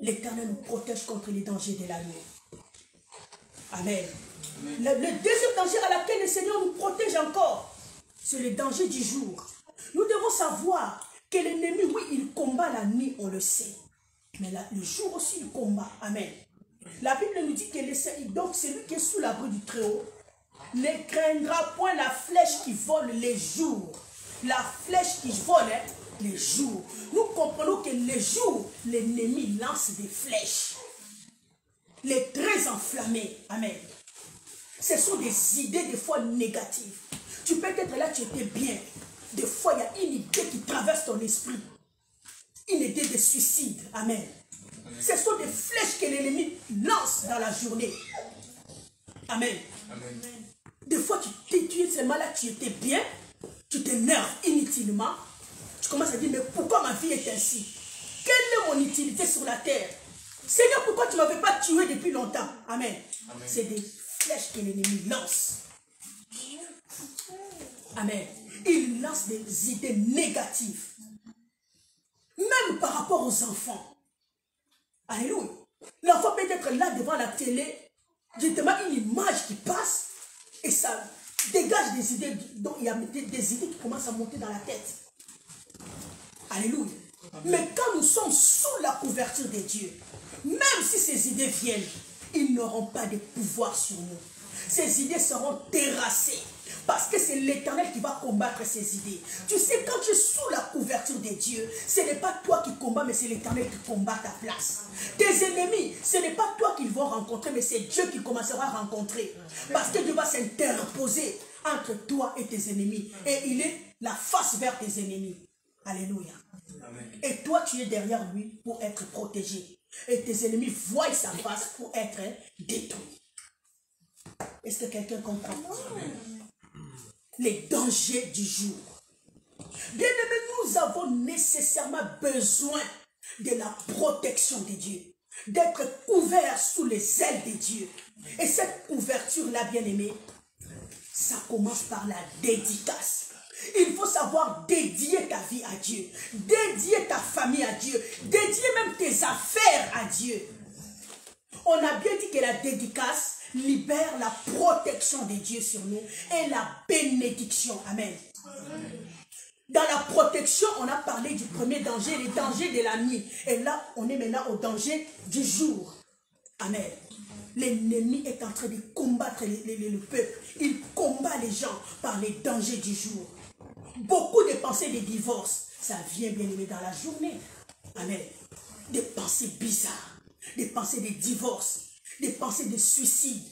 L'Éternel nous protège contre les dangers de la nuit. Amen. Le deuxième danger à laquelle le Seigneur nous protège encore, c'est le danger du jour. Nous devons savoir que l'ennemi, oui, il combat la nuit, on le sait. Mais le jour aussi, il combat. Amen. La Bible nous dit que donc celui qui est sous l'abri du Très-Haut ne craindra point la flèche qui vole les jours. La flèche qui vole les jours. Nous comprenons que les jours, l'ennemi lance des flèches. Les traits enflammés. Amen. Ce sont des idées des fois négatives. Tu peux être là, tu étais bien. Des fois, il y a une idée qui traverse ton esprit. Une idée de suicide. Amen. Ce sont des flèches que l'ennemi lance dans la journée. Amen. Amen. Des fois, tu es malade, tu étais bien. Tu t'énerves inutilement. Tu commences à dire, mais pourquoi ma vie est ainsi? Quelle est mon utilité sur la terre? Seigneur, pourquoi tu ne m'avais pas tué depuis longtemps? Amen. Amen. C'est des flèches que l'ennemi lance. Amen. Il lance des idées négatives. Même par rapport aux enfants. Alléluia. L'enfant peut être là devant la télé, justement une image qui passe, et ça dégage des idées, donc il y a des idées qui commencent à monter dans la tête. Alléluia. Mais quand nous sommes sous la couverture de Dieu, même si ces idées viennent, ils n'auront pas de pouvoir sur nous. Ces idées seront terrassées. Parce que c'est l'Éternel qui va combattre ces idées. Tu sais, quand tu es sous la couverture de Dieu, ce n'est pas toi qui combats, mais c'est l'Éternel qui combat ta place. Tes ennemis, ce n'est pas toi qu'ils vont rencontrer, mais c'est Dieu qui commencera à rencontrer. Parce que Dieu va s'interposer entre toi et tes ennemis. Et il est la face vers tes ennemis. Alléluia. Amen. Et toi, tu es derrière lui pour être protégé. Et tes ennemis voient sa face pour être détruits. Est-ce que quelqu'un comprend? Amen. Les dangers du jour. Bien-aimés, nous avons nécessairement besoin de la protection de Dieu. D'être couverts sous les ailes de Dieu. Et cette couverture-là, bien-aimés, ça commence par la dédicace. Il faut savoir dédier ta vie à Dieu. Dédier ta famille à Dieu. Dédier même tes affaires à Dieu. On a bien dit que la dédicace libère la protection de Dieu sur nous et la bénédiction. Amen. Dans la protection, on a parlé du premier danger, les dangers de la nuit. Et là, on est maintenant au danger du jour. Amen. L'ennemi est en train de combattre le peuple. Il combat les gens par les dangers du jour. Beaucoup de pensées de divorce, ça vient bien aimé dans la journée. Amen. Des pensées bizarres, des pensées de divorce, des pensées de suicide,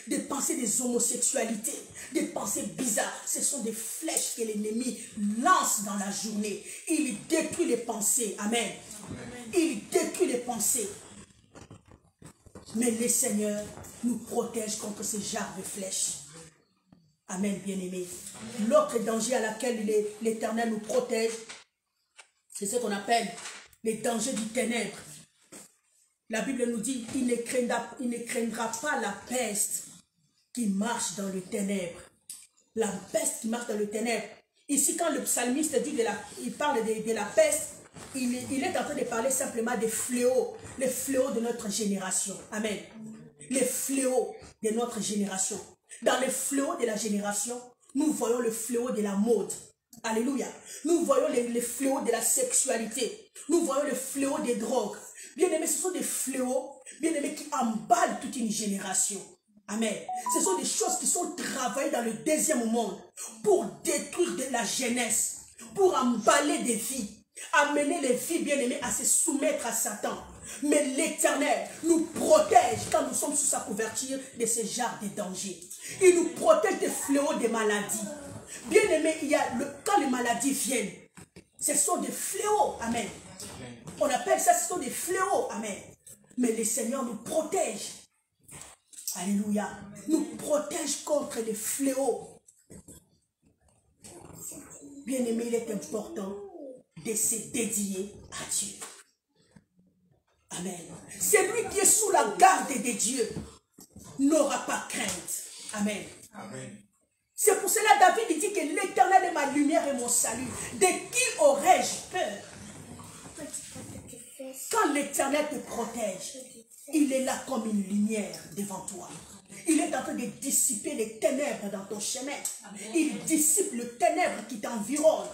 des pensées des homosexualités, des pensées bizarres. Ce sont des flèches que l'ennemi lance dans la journée. Il détruit les pensées. Amen. Il détruit les pensées. Mais le Seigneur nous protège contre ce genre de flèches. Amen, bien-aimés. L'autre danger à laquelle l'Éternel nous protège, c'est ce qu'on appelle les dangers du ténèbre. La Bible nous dit, il ne craindra pas la peste qui marche dans le ténèbre. La peste qui marche dans le ténèbre. Ici, quand le psalmiste dit il parle de la peste, il est en train de parler simplement des fléaux, les fléaux de notre génération. Amen. Les fléaux de notre génération. Dans les fléaux de la génération, nous voyons le fléau de la mode. Alléluia. Nous voyons les fléaux de la sexualité. Nous voyons le fléau des drogues. Bien-aimés, ce sont des fléaux, bien-aimés, qui emballent toute une génération. Amen. Ce sont des choses qui sont travaillées dans le deuxième monde pour détruire de la jeunesse, pour emballer des vies, amener les vies, bien-aimées, à se soumettre à Satan. Mais l'Éternel nous protège quand nous sommes sous sa couverture de ce genre de danger. Il nous protège des fléaux des maladies. Bien-aimés, quand les maladies viennent, ce sont des fléaux. Amen. On appelle ça, ce sont des fléaux. Amen. Mais le Seigneur nous protège. Alléluia. Nous protège contre les fléaux. Bien-aimé, il est important de se dédier à Dieu. Amen. Celui qui est sous la garde de Dieu n'aura pas crainte. Amen. Amen. C'est pour cela David dit que l'Éternel est ma lumière et mon salut. De qui aurais-je peur? Quand l'Éternel te protège, il est là comme une lumière devant toi. Il est en train de dissiper les ténèbres dans ton chemin. Il dissipe les ténèbres qui t'environnent.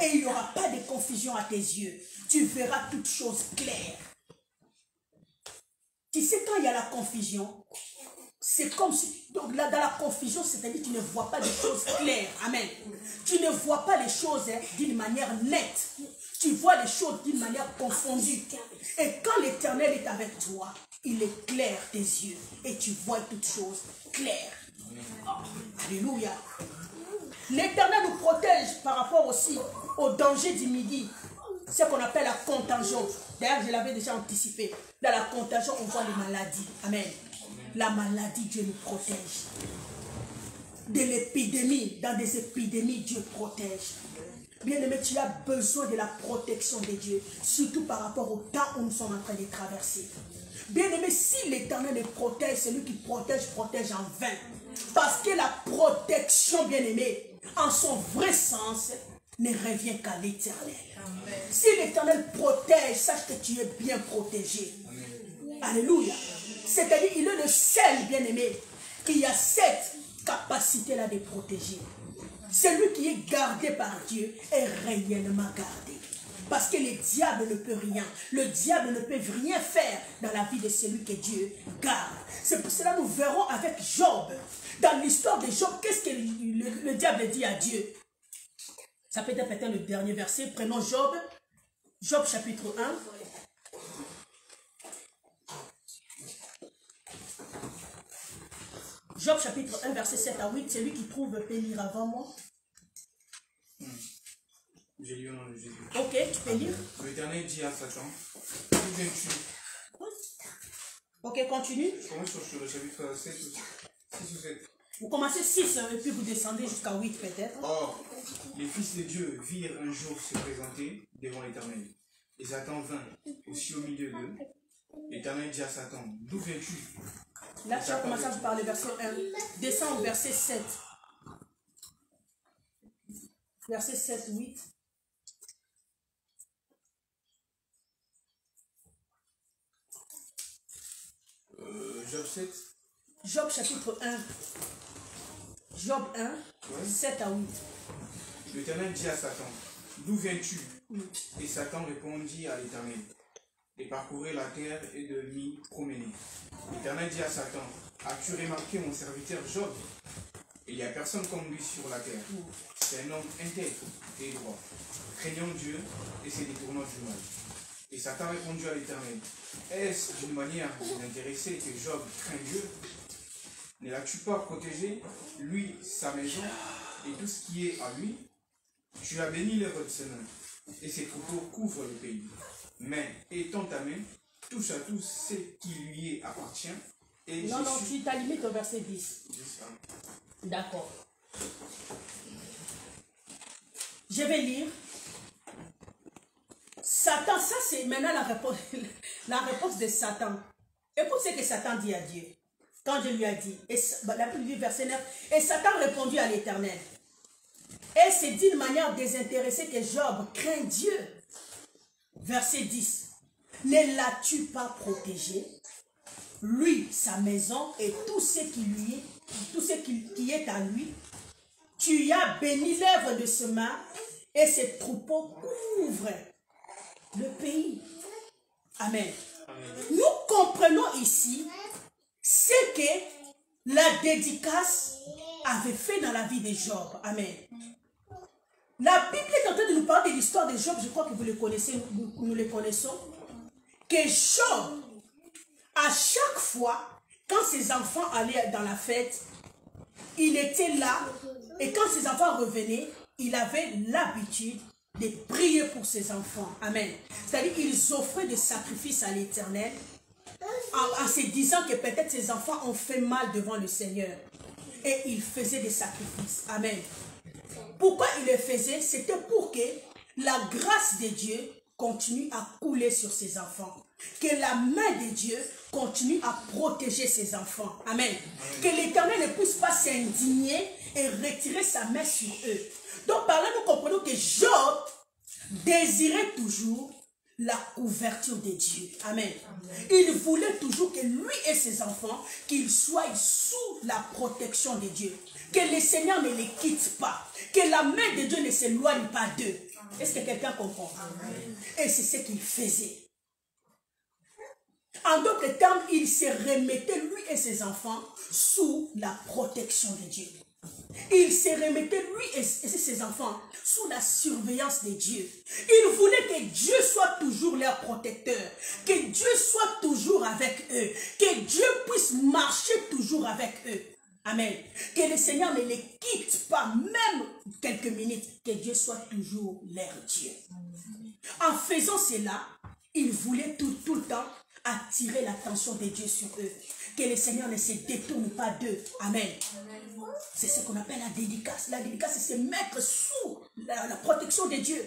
Et il n'y aura pas de confusion à tes yeux. Tu verras toutes choses claires. Tu sais, quand il y a la confusion, c'est comme si, donc là, dans la confusion, c'est-à-dire que tu ne vois pas les choses claires. Amen. Tu ne vois pas les choses d'une manière nette. Tu vois les choses d'une manière confondue. Et quand l'Éternel est avec toi, il éclaire tes yeux et tu vois toutes choses claires. Oh, alléluia. L'Éternel nous protège par rapport aussi au danger du midi. Ce qu'on appelle la contagion. D'ailleurs, je l'avais déjà anticipé. Dans la contagion, on voit les maladies. Amen. La maladie, Dieu nous protège. De l'épidémie, dans des épidémies, Dieu protège. Bien-aimé, tu as besoin de la protection de Dieu, surtout par rapport au temps où nous sommes en train de traverser. Bien-aimé, si l'Éternel les protège, celui qui protège, protège en vain. Parce que la protection, bien-aimé, en son vrai sens, ne revient qu'à l'Éternel. Si l'Éternel protège, sache que tu es bien protégé. Amen. Alléluia. C'est-à-dire, il est le seul, bien-aimé, qui a cette capacité-là de protéger. Celui qui est gardé par Dieu est réellement gardé. Parce que le diable ne peut rien. Le diable ne peut rien faire dans la vie de celui que Dieu garde. C'est pour cela que nous verrons avec Job. Dans l'histoire de Job, qu'est-ce que le diable dit à Dieu? Ça peut être peut-être le dernier verset. Prenons Job. Job chapitre 1. Job chapitre 1, verset 7 à 8. Celui qui trouve peut lire avant moi. J'ai lu au nom de Jésus. Ok, tu peux lire. L'Éternel dit à Satan, d'où viens-tu? Ok, continue. Je commence sur le chapitre 7 ou 6 ou 7. Vous commencez 6 et puis vous descendez jusqu'à 8 peut-être. Or, les fils de Dieu virent un jour se présenter devant l'Éternel. Et Satan vint aussi au milieu d'eux. L'Éternel dit à Satan, d'où viens-tu? Là, tu as commencé par le verset 1. Descends au verset 7. Verset 7, 8. Job 7. Job chapitre 1. Job 1, ouais. 7 à 8. L'Éternel dit à Satan, d'où viens-tu? Et Satan répondit à l'Éternel, et parcourir la terre et de m'y promener. L'Éternel dit à Satan, as-tu remarqué mon serviteur Job? Il n'y a personne comme lui sur la terre. C'est un homme intègre et droit, craignant Dieu et se détournant du mal. Et Satan répondit à l'Éternel, est-ce d'une manière désintéressée que Job craint Dieu? Ne l'as-tu pas protégé, lui, sa maison et tout ce qui est à lui? Tu as béni l'œuvre de ses mains, et ses troupeaux couvrent le pays. Mais étends ta main, touche à tout ce qui lui appartient. Et non, tu t'as limité au verset 10. D'accord. Je vais lire. Satan, ça c'est maintenant la réponse de Satan. Écoute ce que Satan dit à Dieu. Quand Dieu lui a dit, la Bible dit verset 9, et Satan répondit à l'Éternel. Et c'est d'une manière désintéressée que Job craint Dieu. Verset 10. Ne l'as-tu pas protégé? Lui, sa maison et tout ce qui est à lui. Tu as béni l'œuvre de ses mains et ses troupeaux couvrent le pays. Amen. Amen. Nous comprenons ici ce que la dédicace avait fait dans la vie de Job. Amen. La Bible est en train de nous parler de l'histoire de Job. Je crois que vous le connaissez, nous le connaissons. Que Job, à chaque fois, quand ses enfants allaient dans la fête, il était là. Et quand ses enfants revenaient, il avait l'habitude de prier pour ses enfants. Amen. C'est-à-dire qu'ils offraient des sacrifices à l'Éternel en se disant que peut-être ses enfants ont fait mal devant le Seigneur. Et il faisait des sacrifices. Amen. Pourquoi il le faisait? C'était pour que la grâce de Dieu continue à couler sur ses enfants. Que la main de Dieu continue à protéger ses enfants. Amen. Que l'Éternel ne puisse pas s'indigner et retirer sa main sur eux. Donc par là, nous comprenons que Job désirait toujours la couverture de Dieu. Amen. Il voulait toujours que lui et ses enfants, qu'ils soient sous la protection de Dieu. Que le Seigneur ne les quitte pas. Que la main de Dieu ne s'éloigne pas d'eux. Est-ce que quelqu'un comprend? Et c'est ce qu'il faisait. En d'autres termes, il se remettait, lui et ses enfants, sous la protection de Dieu. Il se remettait, lui et ses enfants, sous la surveillance de Dieu. Il voulait que Dieu soit toujours leur protecteur, que Dieu soit toujours avec eux, que Dieu puisse marcher toujours avec eux. Amen. Que le Seigneur ne les quitte pas, même quelques minutes, que Dieu soit toujours leur Dieu. En faisant cela, il voulait tout le temps attirer l'attention de Dieu sur eux. Que le Seigneur ne se détourne pas d'eux. Amen. C'est ce qu'on appelle la dédicace. La dédicace, c'est se mettre sous la protection de Dieu.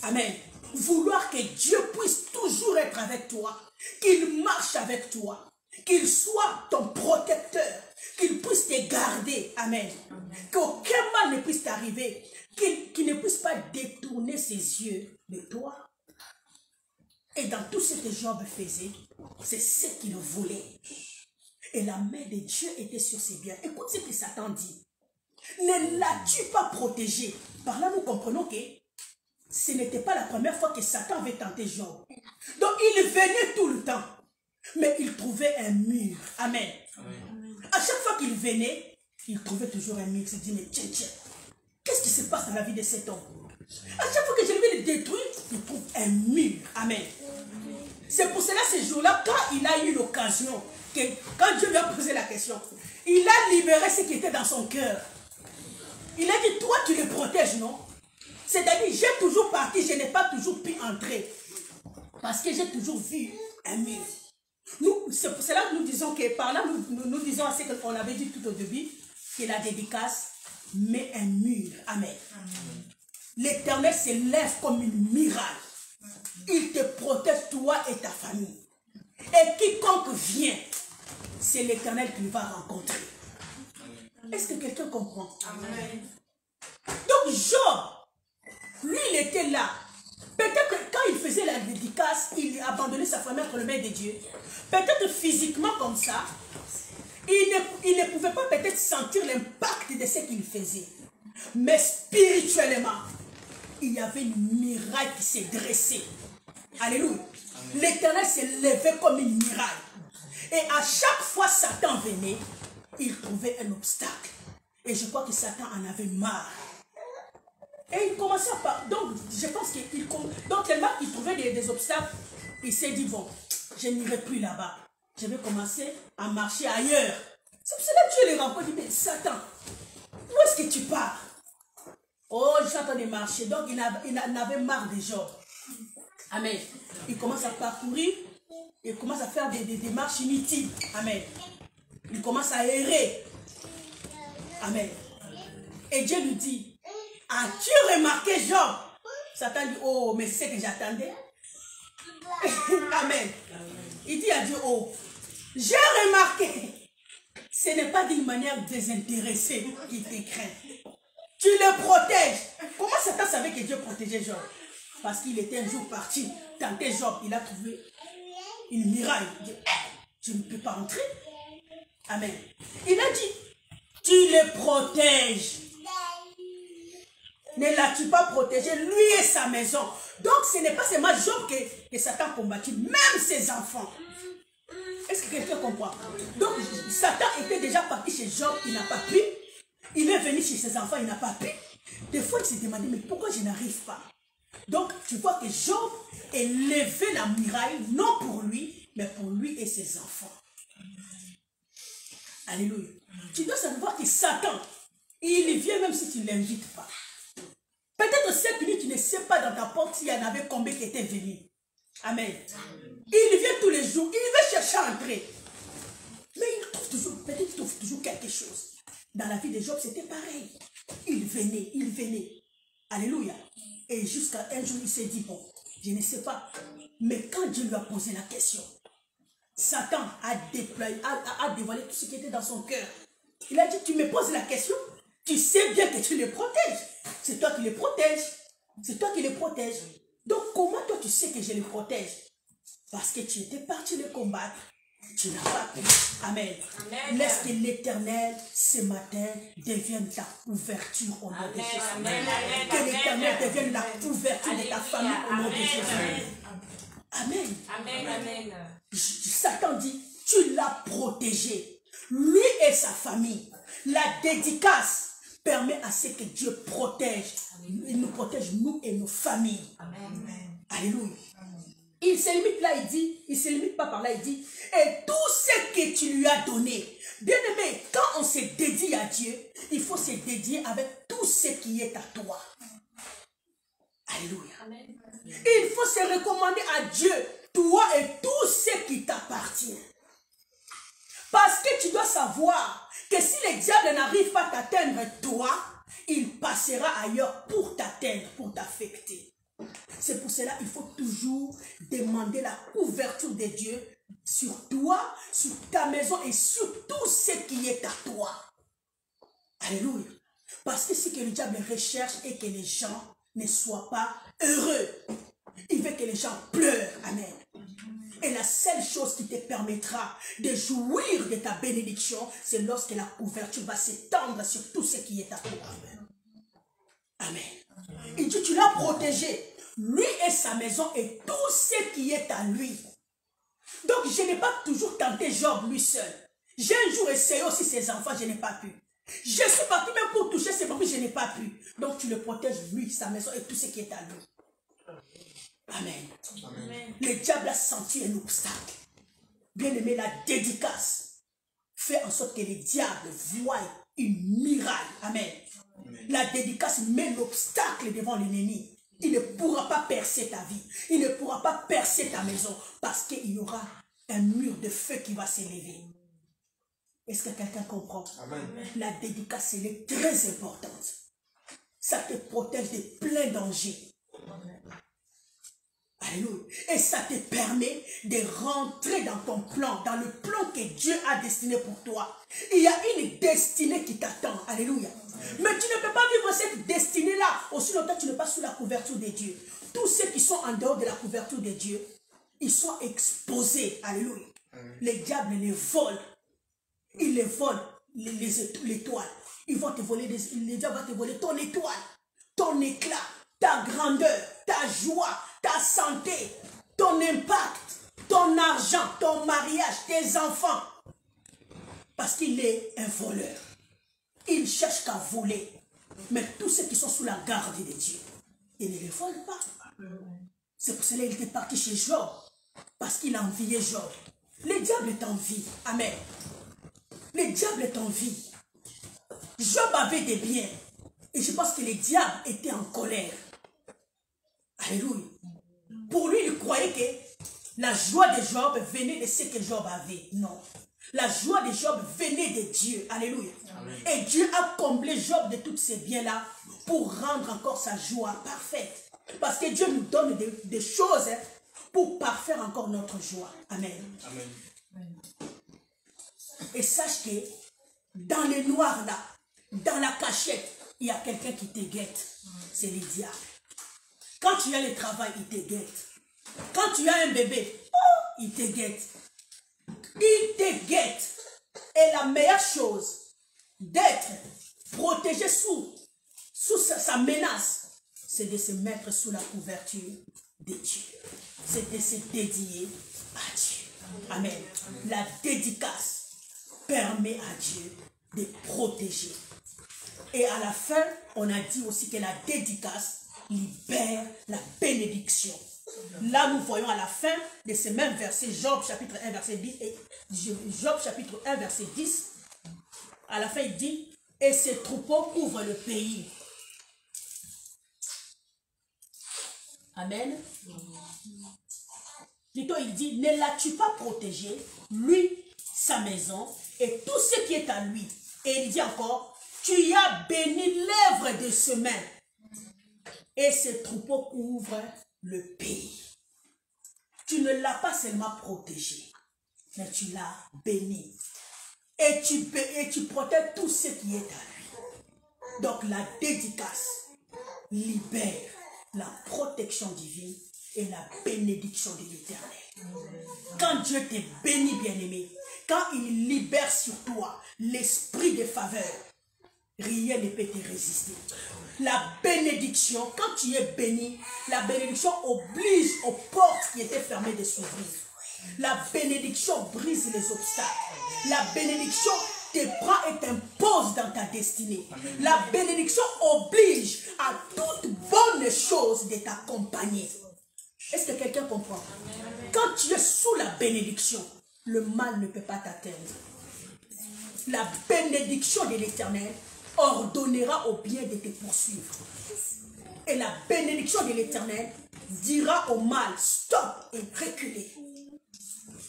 Amen. Vouloir que Dieu puisse toujours être avec toi. Qu'il marche avec toi. Qu'il soit ton protecteur. Qu'il puisse te garder. Amen. Qu'aucun mal ne puisse t'arriver. Qu'il ne puisse pas détourner ses yeux de toi. Et dans tout ce que Job faisait, c'est ce qu'il voulait. Et la main de Dieu était sur ses biens. Écoute ce que Satan dit. Ne l'as-tu pas protégé? Par là, nous comprenons que ce n'était pas la première fois que Satan avait tenté Job. Donc, il venait tout le temps. Mais il trouvait un mur. Amen. À chaque fois qu'il venait, il trouvait toujours un mur. Il se dit, mais tiens, qu'est-ce qui se passe dans la vie de cet homme? À chaque fois que je vais le détruire, il trouve un mur. Amen. C'est pour cela, ce jour-là, quand il a eu l'occasion, quand Dieu lui a posé la question, il a libéré ce qui était dans son cœur. Il a dit, toi, tu le protèges, non? C'est-à-dire, j'ai toujours parti, je n'ai pas toujours pu entrer. Parce que j'ai toujours vu un mur. C'est pour cela que nous disons que par là, nous disons à ce qu'on avait dit tout au début, que la dédicace met un mur. Amen. L'Éternel se lève comme une muraille. Il te protège, toi et ta famille. Et quiconque vient, c'est l'Éternel qui va rencontrer. Est-ce que quelqu'un comprend? Amen. Donc Job, lui, il était là. Peut-être que quand il faisait la dédicace, il abandonnait sa famille entre les mains de Dieu. Peut-être physiquement comme ça, il ne pouvait pas peut-être sentir l'impact de ce qu'il faisait. Mais spirituellement, il y avait une muraille qui s'est dressée. Alléluia. L'Éternel s'est levé comme une muraille. Et à chaque fois Satan venait, il trouvait un obstacle. Et je crois que Satan en avait marre. Et il commençait à parler. Donc, je pense qu'il... Donc, tellement qu'il trouvait des obstacles, il s'est dit, bon, je n'irai plus là-bas. Je vais commencer à marcher ailleurs. C'est pour cela que Dieu les rencontre. Il dit, mais Satan, où est-ce que tu pars? Oh, j'entends de marcher. Donc, il en avait marre des gens. Amen. Il commence à parcourir. Il commence à faire des démarches inutiles. Amen. Il commence à errer. Amen. Et Dieu lui dit, as-tu remarqué Job? Satan dit, oh, mais c'est ce que j'attendais. Amen. Il dit à Dieu, oh, j'ai remarqué. Ce n'est pas d'une manière désintéressée qu'il te craint. Tu le protèges. Comment Satan savait que Dieu protégeait Job? Parce qu'il était un jour parti tenter Job. Il a trouvé une muraille. Il dit, je ne peux pas entrer. Amen. Il a dit, tu le protèges. Ne l'as-tu pas protégé, lui et sa maison? Donc ce n'est pas seulement Job que Satan combattit, même ses enfants. Est-ce que quelqu'un comprend? Donc Satan était déjà parti chez Job, il n'a pas pu. Il est venu chez ses enfants, il n'a pas pu. Des fois il s'est demandé, mais pourquoi je n'arrive pas? Donc tu vois que Job a levé la muraille, non pour lui, mais pour lui et ses enfants. Alléluia. Tu dois savoir que Satan, il vient même si tu ne l'invites pas. Peut-être cette nuit, tu ne sais pas dans ta porte s'il y en avait combien qui étaient venus. Amen. Il vient tous les jours, il veut chercher à entrer. Mais il trouve toujours, peut-être il trouve toujours quelque chose. Dans la vie de Job, c'était pareil. Il venait, il venait. Alléluia. Et jusqu'à un jour, il s'est dit, bon, je ne sais pas. Mais quand Dieu lui a posé la question, Satan a dévoilé tout ce qui était dans son cœur. Il a dit, tu me poses la question, tu sais bien que tu les protèges. C'est toi qui les protèges. C'est toi qui les protèges. Donc comment toi tu sais que je les protège? Parce que tu étais parti les combattre. Tu n'as pas pu. Amen. Amen. Laisse que l'Éternel, ce matin, devienne ta couverture au nom de Jésus. Amen. Que l'Éternel devienne la couverture de ta famille au nom de Jésus. Amen. Amen. Amen. Satan dit, tu l'as protégé. Lui et sa famille. La dédicace permet à ce que Dieu protège. Il nous protège, nous et nos familles. Amen. Alléluia. Il se limite là, il dit, il se limite pas par là, il dit, et tout ce que tu lui as donné. Bien aimé, quand on se dédie à Dieu, il faut se dédier avec tout ce qui est à toi. Alléluia. Amen. Il faut se recommander à Dieu, toi et tout ce qui t'appartient. Parce que tu dois savoir que si le diable n'arrive pas à t'atteindre toi, il passera ailleurs pour t'atteindre, pour t'affecter. C'est pour cela qu'il faut toujours demander la couverture de Dieu sur toi, sur ta maison et sur tout ce qui est à toi. Alléluia. Parce que ce que le diable recherche est que les gens ne soient pas heureux. Il veut que les gens pleurent. Amen. Et la seule chose qui te permettra de jouir de ta bénédiction, c'est lorsque la couverture va s'étendre sur tout ce qui est à toi. Amen. Amen. Il dit, tu l'as protégé, lui et sa maison et tout ce qui est à lui. Donc, je n'ai pas toujours tenté Job lui seul. J'ai un jour essayé aussi ses enfants, je n'ai pas pu. Je suis parti même pour toucher ses papiers, je n'ai pas pu. Donc, tu le protèges, lui, sa maison et tout ce qui est à lui. Amen. Amen. Le diable a senti un obstacle. Bien aimé, la dédicace fait en sorte que le diable voie une miraille. Amen. Amen. La dédicace met l'obstacle devant l'ennemi. Il ne pourra pas percer ta vie. Il ne pourra pas percer ta maison parce qu'il y aura un mur de feu qui va s'élever. Est-ce que quelqu'un comprend? Amen. La dédicace, elle est très importante. Ça te protège de plein dangers. Amen. Alléluia. Et ça te permet de rentrer dans ton plan, dans le plan que Dieu a destiné pour toi. Il y a une destinée qui t'attend. Alléluia. Mais tu ne peux pas vivre cette destinée-là aussi longtemps que tu n'es pas sous la couverture de Dieu. Tous ceux qui sont en dehors de la couverture de Dieu, ils sont exposés. Alléluia. Les diables les volent. Ils les volent, l'étoile. Ils vont te voler, les diables vont te voler ton étoile, ton éclat, ta grandeur, ta joie, ta santé, ton impact, ton argent, ton mariage, tes enfants. Parce qu'il est un voleur. Il cherche qu'à voler. Mais tous ceux qui sont sous la garde de Dieu, ils ne les volent pas. C'est pour cela qu'il était parti chez Job. Parce qu'il a envié Job. Le diable est en vie. Amen. Le diable est en vie. Job avait des biens. Et je pense que le diable était en colère. Alléluia. Pour lui, il croyait que la joie de Job venait de ce que Job avait. Non. La joie de Job venait de Dieu. Alléluia. Amen. Et Dieu a comblé Job de tous ces biens-là pour rendre encore sa joie parfaite. Parce que Dieu nous donne des choses pour parfaire encore notre joie. Amen. Amen. Et sache que dans le noir là, dans la cachette, il y a quelqu'un qui te guette. C'est le diable. Quand tu as le travail, il te guette. Quand tu as un bébé, il te guette. Il te guette. Et la meilleure chose d'être protégé sous sa menace, c'est de se mettre sous la couverture de Dieu. C'est de se dédier à Dieu. Amen. La dédicace permet à Dieu de protéger. Et à la fin, on a dit aussi que la dédicace libère la bénédiction. Là, nous voyons à la fin de ce même verset, Job chapitre 1, verset 10, et Job chapitre 1, verset 10, à la fin, il dit, et ses troupeaux couvrent le pays. Amen. Plutôt, il dit, ne l'as-tu pas protégé, lui, sa maison, et tout ce qui est à lui. Et il dit encore, tu y as béni l'œuvre de ses mains. Et ses troupeaux couvrent le pays. Tu ne l'as pas seulement protégé, mais tu l'as béni. Et tu protèges tout ce qui est à lui. Donc la dédicace libère la protection divine et la bénédiction de l'Éternel. Quand Dieu te bénit, bien-aimé, quand il libère sur toi l'esprit de faveur, rien ne peut te résister. La bénédiction, quand tu es béni, la bénédiction oblige aux portes qui étaient fermées de s'ouvrir. La bénédiction brise les obstacles. La bénédiction te prend et t'impose dans ta destinée. La bénédiction oblige à toute bonne chose de t'accompagner. Est-ce que quelqu'un comprend? Quand tu es sous la bénédiction, le mal ne peut pas t'atteindre. La bénédiction de l'Éternel ordonnera au bien de te poursuivre. Et la bénédiction de l'Éternel dira au mal, stop et reculez.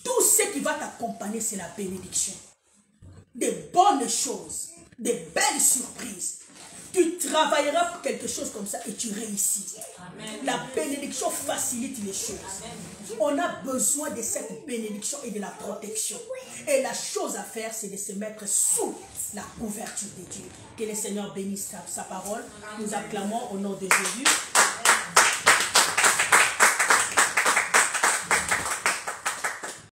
Tout ce qui va t'accompagner, c'est la bénédiction. Des bonnes choses, des belles surprises. Tu travailleras pour quelque chose comme ça et tu réussis. Amen. La bénédiction facilite les choses. Amen. On a besoin de cette bénédiction et de la protection. Et la chose à faire, c'est de se mettre sous la couverture de Dieu. Que le Seigneur bénisse sa parole. Nous acclamons au nom de Jésus.